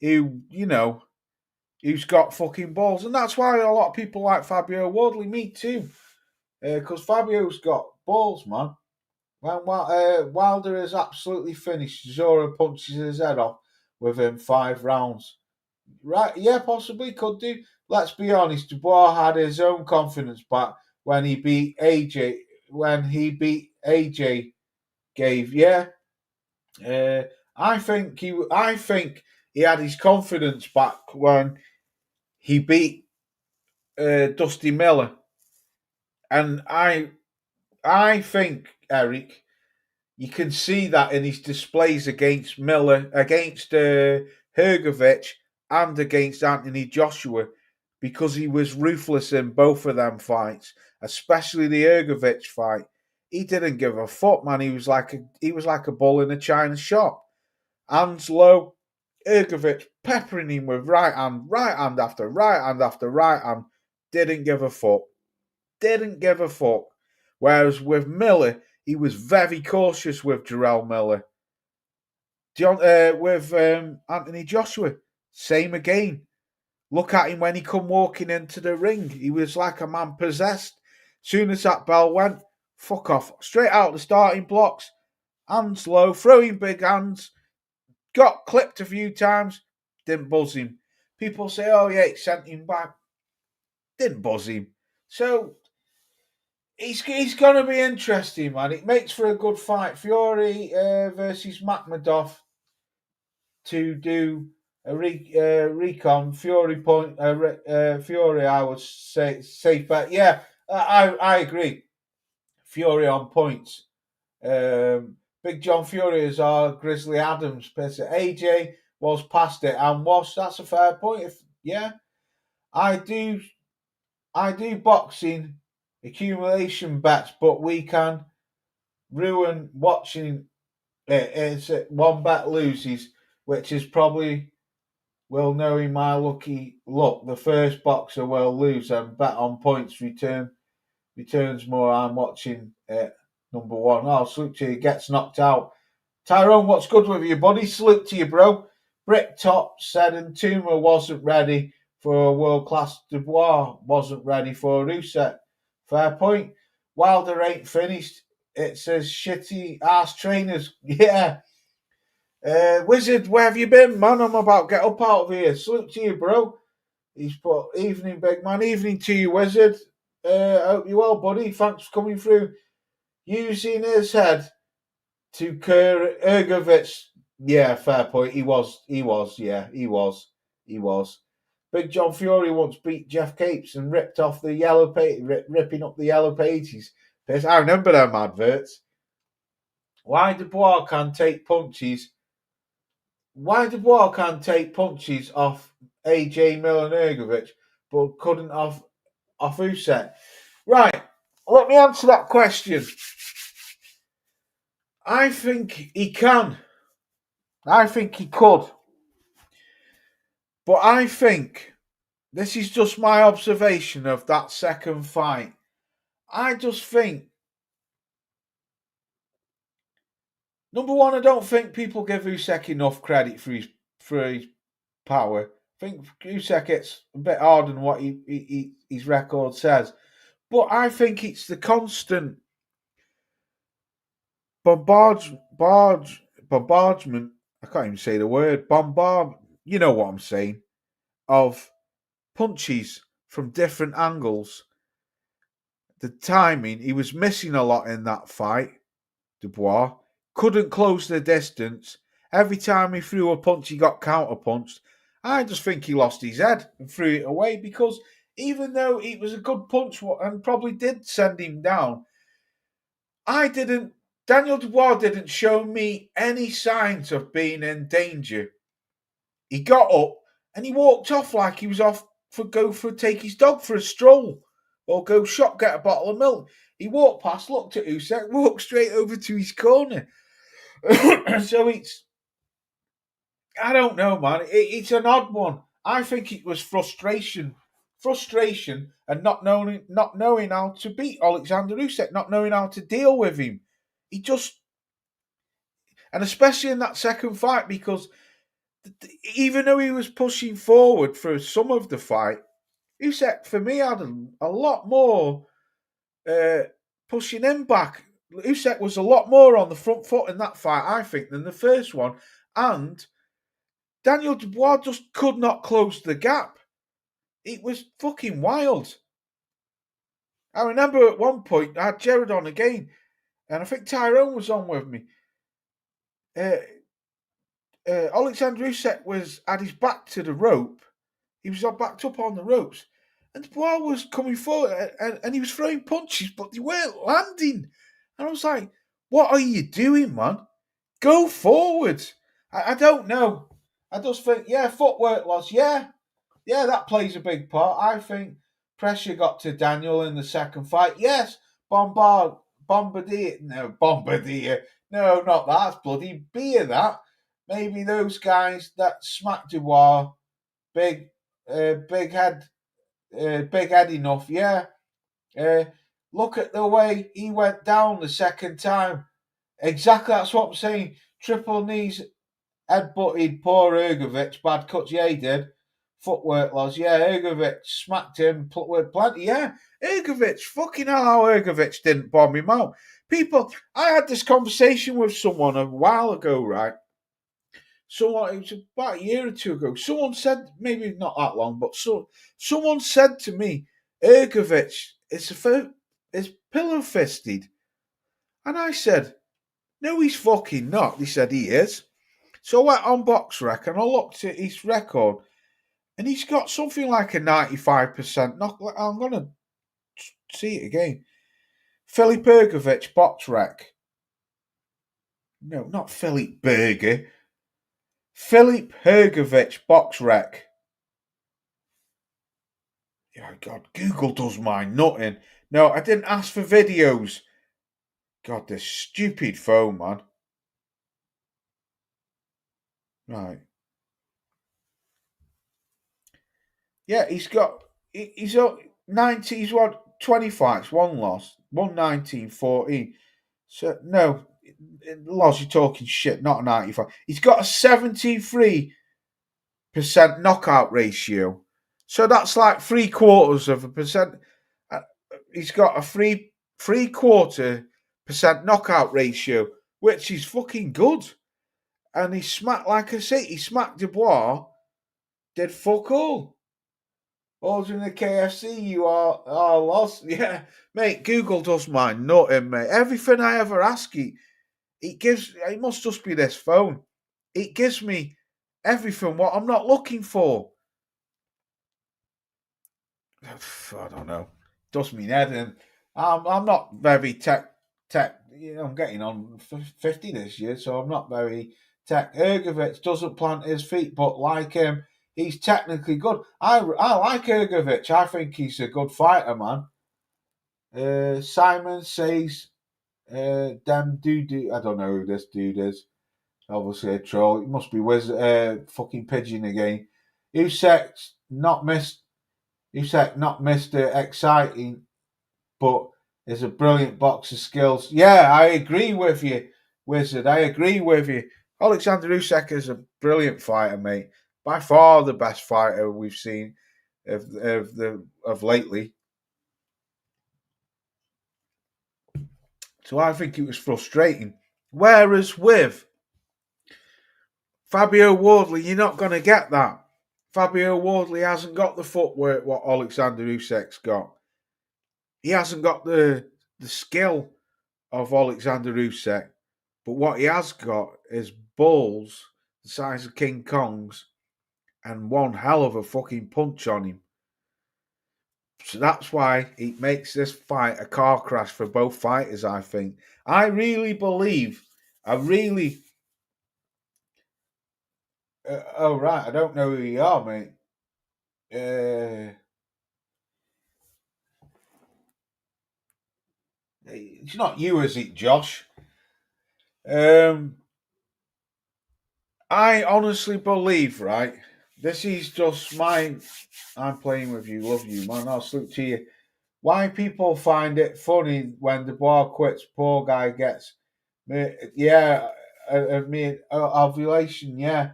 who's got fucking balls. And that's why a lot of people like Fabio Wardley, me too. Because Fabio's got balls, man. When Wilder is absolutely finished, Zora punches his head off within 5 rounds. Right, yeah, possibly, could do. Let's be honest, Dubois had his own confidence back when he beat AJ. I think he had his confidence back when he beat Dusty Miller, and I think, Eric, you can see that in his displays against Miller, against Hrgovic, and against Anthony Joshua, because he was ruthless in both of them fights, especially the Hrgovic fight. He didn't give a fuck, man. He was like a bull in a china shop. Hands low, Hrgovic peppering him with right hand after right hand after right hand. Didn't give a fuck. Whereas with Miller, he was very cautious with Jarrell Miller. With Anthony Joshua, same again. Look at him when he come walking into the ring. He was like a man possessed. Soon as that bell went, fuck off. Straight out the starting blocks. Hands low, throwing big hands. Got clipped a few times. Didn't buzz him. People say, oh yeah, it sent him back. Didn't buzz him. So He's going to be interesting, man. It makes for a good fight. Fury versus Makhmudov to do a recon. Fury, I would say safe bet. Yeah, I agree. Fury on points. Big John Fury is our Grizzly Adams. AJ was past it and that's a fair point. I do boxing accumulation bets, but we can ruin watching it. It's one bet loses, which is probably, will know in my lucky luck, the first boxer will lose and bet on points returns more. I'm watching number one. Oh, salute to you, gets knocked out. Tyrone, what's good with you, buddy? Salute to you, bro. Bricktop said Ntuma wasn't ready for a world-class. Dubois wasn't ready for a Rusev. Fair point. Wilder ain't finished. It says shitty ass trainers. Yeah. Wizard, where have you been, man? I'm about to get up out of here. Salute to you, bro. He's put evening, big man. Evening to you, Wizard. Hope you're well, buddy. Thanks for coming through. Using his head to Hrgovic. Yeah, fair point. He was. Big John Fury once beat Jeff Capes and ripped off the yellow page, ripping up the yellow pages. I remember them adverts. Why Dubois can take punches? Why Dubois can take punches off AJ Milonergovic, but couldn't off Usyk? Right, let me answer that question. I think he can. I think he could. But I think this is just my observation of that second fight. I just think, number one, I don't think people give Usyk enough credit for his power. I think Usyk gets a bit harder than what his record says. But I think it's the constant bombardment. I can't even say the word. You know what I'm saying. Of punches from different angles. The timing, he was missing a lot in that fight, Dubois. Couldn't close the distance. Every time he threw a punch, he got counter-punched. I just think he lost his head and threw it away because even though it was a good punch and probably did send him down, Daniel Dubois didn't show me any signs of being in danger. He got up and he walked off like he was off take his dog for a stroll or go shop, get a bottle of milk. He walked past, looked at Usyk, walked straight over to his corner. So I don't know, man. It's an odd one. I think it was frustration, and not knowing how to beat Alexander Usyk, not knowing how to deal with him. And especially in that second fight, because even though he was pushing forward for some of the fight, Usyk, for me, had a lot more pushing him back. Usyk was a lot more on the front foot in that fight, I think, than the first one. And Daniel Dubois just could not close the gap. It was fucking wild. I remember at one point, I had Jared on again, and I think Tyrone was on with me. Alexander Usyk had his back to the rope. He was backed up on the ropes. And Dubois was coming forward and he was throwing punches, but they weren't landing. And I was like, what are you doing, man? Go forward. I don't know. I just think, footwork loss. Yeah, that plays a big part. I think pressure got to Daniel in the second fight. Yes, Bombardier. No, not that. It's bloody beer, that. Maybe those guys that smacked Dubois, big head enough, yeah. Look at the way he went down the second time. Exactly, that's what I'm saying. Triple knees, headbutted poor Hrgovic, bad cuts, yeah, he did. Footwork loss, yeah, Hrgovic smacked him, plenty, yeah. Hrgovic, fucking hell, how Hrgovic didn't bomb him out. People, I had this conversation with someone a while ago, right? It was about a year or two ago. Someone said, maybe not that long, but someone said to me, Hrgovic is pillow fisted. And I said, no, he's fucking not. They said he is. So I went on BoxRec and I looked at his record and he's got something like a 95% knock. I'm going to see it again. Filip Hrgovic, BoxRec. No, not Philip Berger. Filip Hrgovic, BoxRec. Oh, God, Google does mine nothing. No, I didn't ask for videos. God, this stupid phone, man. Right. Yeah, he's 90, he's what, 20 fights, one loss, 119-14. So, no, loss, you're talking shit, not 95. He's got a 73% knockout ratio. So that's like 0.75%. He's got a 3.25% knockout ratio, which is fucking good. And he smacked, like I say, he smacked Dubois, did fuck all. Ordering the KFC, you are lost. Yeah, mate, Google does mine nothing, mate. Everything I ever ask it must just be this phone. It gives me everything what I'm not looking for. I don't know, does me head in. I'm not very tech. I'm getting on 50 this year, so I'm not very tech. Ergovic doesn't plant his feet, but like him, he's technically good. I like Ergovic. I think he's a good fighter, man. Simon says, "Damn dude, I don't know who this dude is. Obviously a troll. It must be fucking Pigeon again. Usyk's not missed. Usyk not missed exciting, but is a brilliant boxer skills. Yeah, I agree with you, Wizard. I agree with you. Alexander Usyk is a brilliant fighter, mate. By far the best fighter we've seen of lately. So I think it was frustrating. Whereas with Fabio Wardley, you're not going to get that. Fabio Wardley hasn't got the footwork what Alexander Usyk's got. He hasn't got the skill of Alexander Usyk, but what he has got is balls the size of King Kong's and one hell of a fucking punch on him. So that's why it makes this fight a car crash for both fighters, I think. I really believe, oh, right, I don't know who you are, mate. It's not you, is it, Josh? I honestly believe, right? This is just I'm playing with you, love you, man. I'll salute to you. Why people find it funny when Dubois quits, poor guy gets, yeah, ovulation, yeah.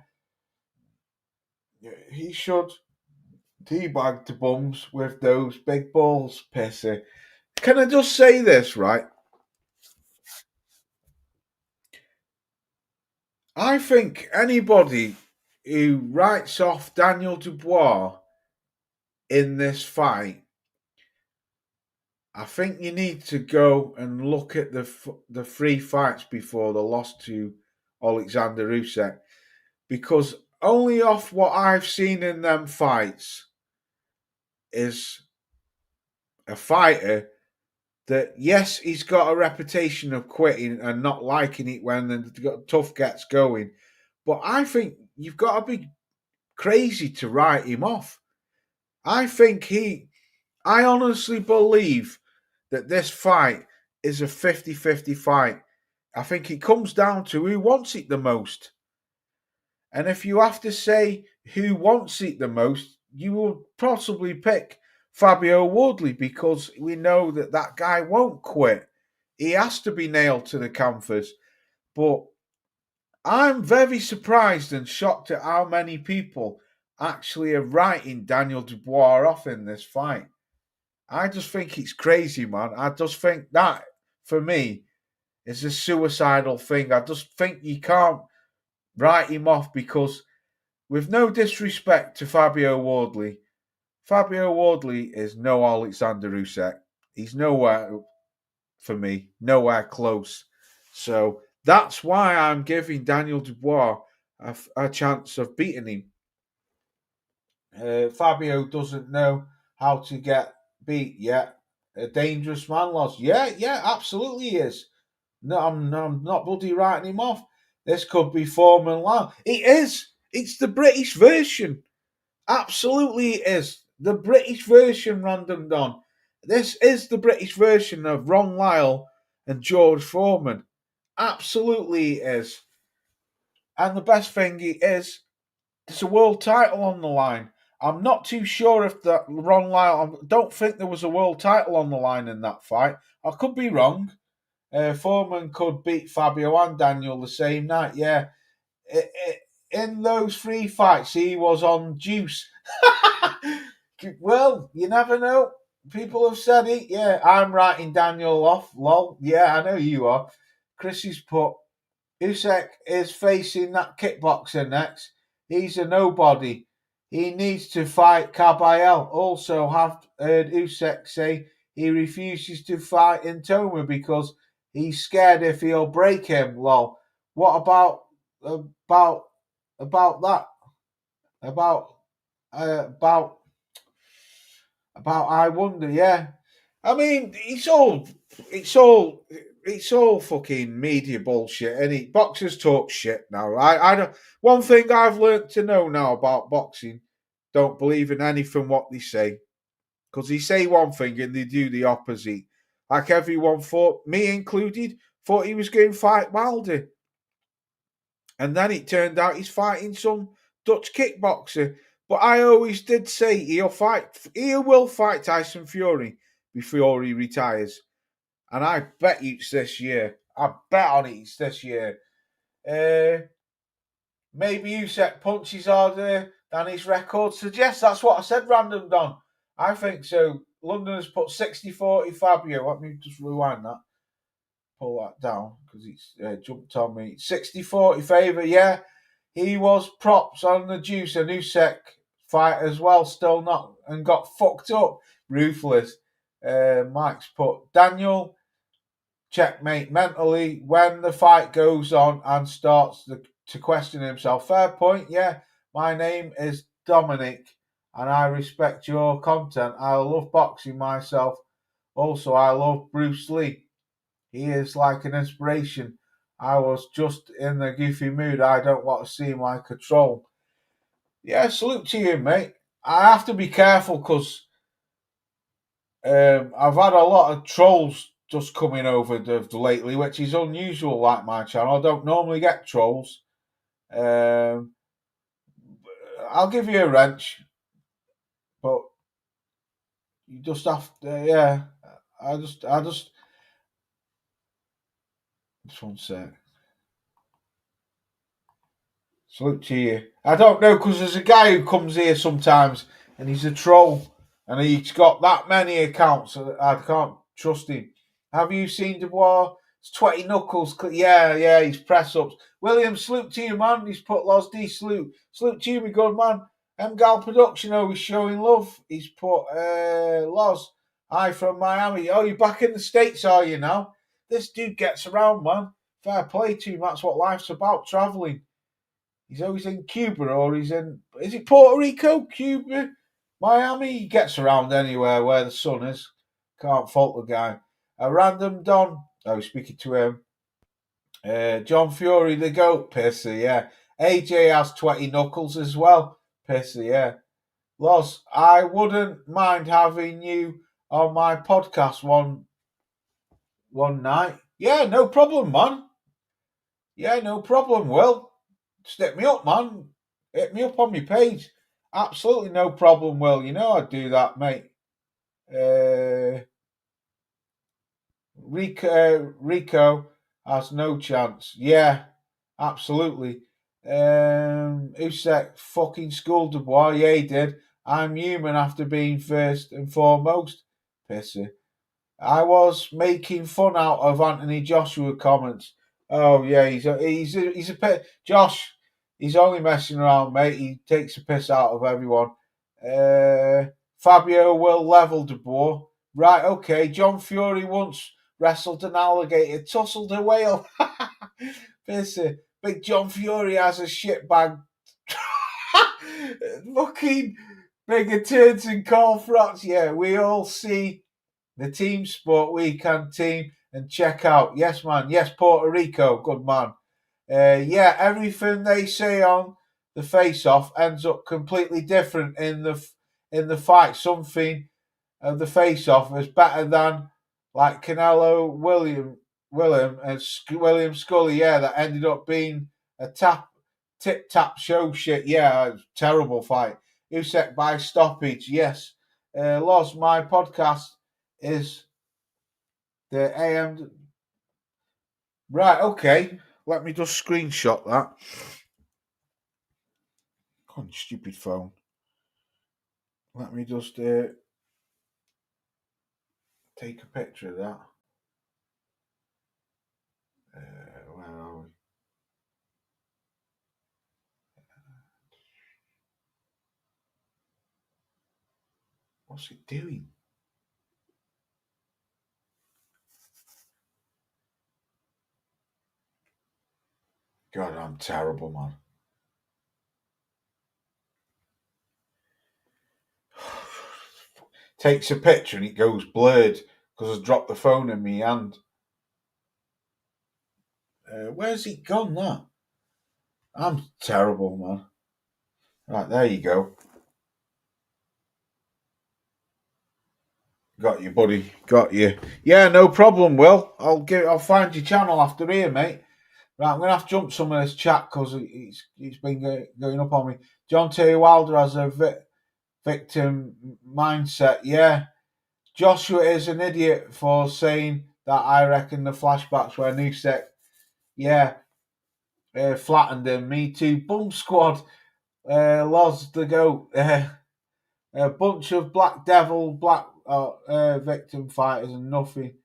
He should teabag the bums with those big balls, pissy. Can I just say this, right? I think anybody who writes off Daniel Dubois in this fight, I think you need to go and look at the 3 fights before the loss to Alexander Usyk, because only off what I've seen in them fights is a fighter that, yes, he's got a reputation of quitting and not liking it when the tough gets going, but I think you've got to be crazy to write him off. I honestly believe that this fight is a 50-50 fight. I think it comes down to who wants it the most. And if you have to say who wants it the most, you will possibly pick Fabio Wardley, because we know that guy won't quit. He has to be nailed to the canvas. But I'm very surprised and shocked at how many people actually are writing Daniel Dubois off in this fight. I just think it's crazy, man. I just think that, for me, is a suicidal thing. I just think you can't write him off because, with no disrespect to Fabio Wardley is no Alexander Usyk. He's nowhere, for me, nowhere close. So that's why I'm giving Daniel Dubois a chance of beating him. Fabio doesn't know how to get beat yet. A dangerous man loss. Yeah, absolutely he is. No, I'm not bloody writing him off. This could be Foreman Lau. It is. It's the British version. Absolutely it is. The British version, Random Don. This is the British version of Ron Lyle and George Foreman. Absolutely it is. And the best thing is, there's a world title on the line. I'm not too sure if that Ron Lyle, I don't think there was a world title on the line in that fight. I could be wrong. Foreman could beat Fabio and Daniel the same night. Yeah. In those 3 fights, he was on juice. Well, you never know. People have said it. Yeah, I'm writing Daniel off. Lol. Yeah, I know you are. Chrissy's put, Usyk is facing that kickboxer next. He's a nobody. He needs to fight Kabayel. Also, have heard Usyk say he refuses to fight Intoma because he's scared if he'll break him. Lol. What about that? About About I Wonder, yeah. I mean, it's all fucking media bullshit. Any boxers talk shit now. I don't. One thing I've learnt to know now about boxing: don't believe in anything what they say, because they say one thing and they do the opposite. Like everyone thought, me included, thought he was going to fight Wilder, and then it turned out he's fighting some Dutch kickboxer. But I always did say he will fight Tyson Fury before he retires. And I bet you it's this year. I bet on it it's this year. Maybe Usyk punches harder than his record suggests. That's what I said, Random Don. I think so. London has put 60-40 Fabio. Let me just rewind that. Pull that down because it's jumped on me. 60-40 favour, yeah. He was props on the juice. A Usyk fight as well, still not, and got fucked up. Ruthless. Mike's put Daniel, checkmate mentally when the fight goes on and starts to question himself. Fair point, yeah. My name is Dominic and I respect your content. I love boxing myself. Also, I love Bruce Lee. He is like an inspiration. I was just in the goofy mood. I don't want to seem like a troll. Yeah, salute to you, mate. I have to be careful because I've had a lot of trolls just coming over lately, which is unusual like my channel. I don't normally get trolls. I'll give you a wrench, but you just have to, yeah. I just one sec. Salute to you. I don't know because there's a guy who comes here sometimes and he's a troll and he's got that many accounts that I can't trust him. Have you seen Dubois? It's 20 knuckles. Yeah, he's press ups. William, salute to you, man. He's put Loz D salute. Salute to you, my good man. Gal Production always showing love. He's put Loz. Hi from Miami. Oh, you're back in the States, are you now? This dude gets around, man. Fair play to him. That's what life's about, travelling. He's always in Cuba or is it Puerto Rico, Cuba, Miami? He gets around anywhere where the sun is. Can't fault the guy. A Random Don. Oh, speaking to him. John Fury, the GOAT. Pissy, yeah. AJ has 20 knuckles as well. Pissy, yeah. Loz, I wouldn't mind having you on my podcast one night. Yeah, no problem, man. Yeah, no problem, Will. Stick me up, man. Hit me up on my page. Absolutely no problem, Will. You know I'd do that, mate. Rico has no chance. Yeah, absolutely. Usyk fucking schooled Dubois. Yeah, he did. I'm human after being first and foremost. Pissy. I was making fun out of Anthony Joshua comments. Oh yeah, he's a pit. Josh, he's only messing around, mate. He takes a piss out of everyone. Fabio will level Dubois. Right, okay. John Fury once wrestled an alligator, tussled a whale. Pissy. Big John Fury has a shitbag. Fucking bigger turds and call frots. Yeah, we all see the Team Sport Weekend team and check out. Yes, man. Yes, Puerto Rico. Good man. Yeah, everything they say on the face-off ends up completely different in the fight. Something of the face-off is better than like Canelo William and William Scully. Yeah, that ended up being a tip-tap show shit. Yeah, terrible fight. Usyk by stoppage. Yes. Loz, my podcast is the AM. Right, okay. Let me just screenshot that. Come on, stupid phone. Let me just take a picture of that. Where are we? What's it doing? God, I'm terrible, man. takes a picture and it goes blurred because I dropped the phone in my hand. Where's it gone now? I'm terrible, man. Right, there you go. Got you, buddy. Got you. Yeah, no problem, Will. I'll find your channel after here, mate. Right, I'm gonna have to jump some of this chat because it's been going up on me. John T. Wilder has a victim mindset. Yeah, Joshua is an idiot for saying that. I reckon the flashbacks where Nusek, flattened him. Me too. Bum squad. Loz the goat. A bunch of black victim fighters and nothing.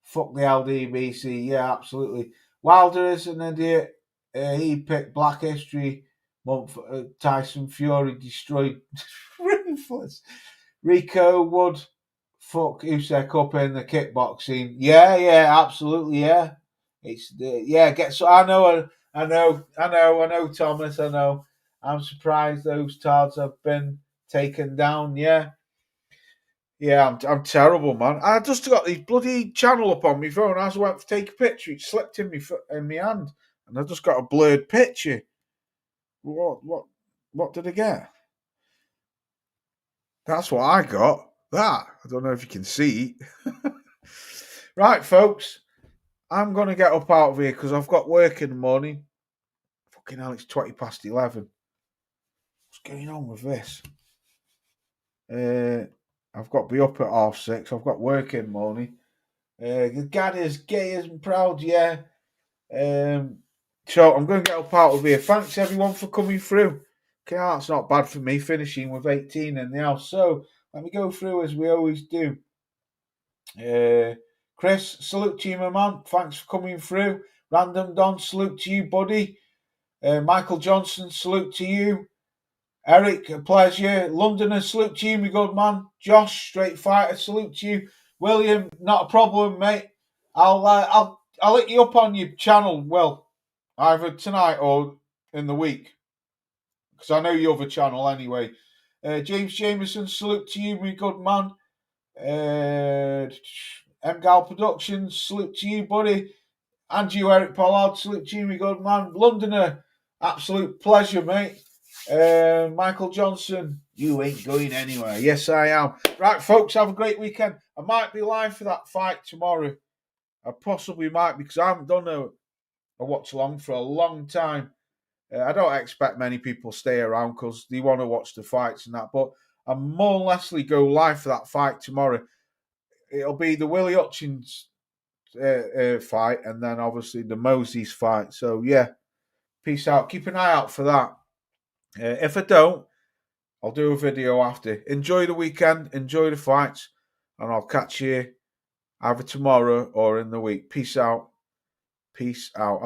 Fuck the LDBC. Yeah, absolutely. Wilder is an idiot. He picked Black History Month. Tyson Fury destroyed Ruthless. Rico Wood. Fuck Usyk up in the kickboxing. Yeah, absolutely. Yeah, it's I know, Thomas. I know. I'm surprised those tards have been taken down. Yeah, I'm terrible, man. I just got this bloody channel up on my phone. As I went to take a picture, it slipped in my hand, and I just got a blurred picture. What did I get? That's what I got. That I don't know if you can see. Right, folks. I'm gonna get up out of here because I've got work in the morning. Fucking hell, it's 11:20. What's going on with this? I've got to be up at 6:30. I've got work in the morning. The dad is gay and proud, yeah. So I'm going to get up out of here. Thanks everyone for coming through. Okay, that's not bad for me, finishing with 18 in the house. So let me go through as we always do. Chris, salute to you, my man. Thanks for coming through. Random Don, salute to you, buddy. Michael Johnson, salute to you. Eric, a pleasure. Londoner, salute to you, my good man. Josh, Straight Fighter, salute to you. William, not a problem, mate. I'll hit you up on your channel, well, either tonight or in the week, because I know you have a channel anyway. James Jameson, salute to you, my good man. MGAL Productions, salute to you, buddy. And you, Eric Pollard, salute to you, my good man. Londoner, absolute pleasure, mate. Michael Johnson, you ain't going anywhere. Yes, I am. Right, folks, have a great weekend. I might be live for that fight tomorrow. I possibly might, because I haven't done a watch along for a long time. I don't expect many people stay around because they want to watch the fights and that, but I more or less go live for that fight tomorrow. It'll be the Willie Hutchins fight and then obviously the Moses fight. So, yeah, peace out. Keep an eye out for that. If I don't, I'll do a video after. Enjoy the weekend, enjoy the fights, and I'll catch you either tomorrow or in the week. Peace out. Peace out.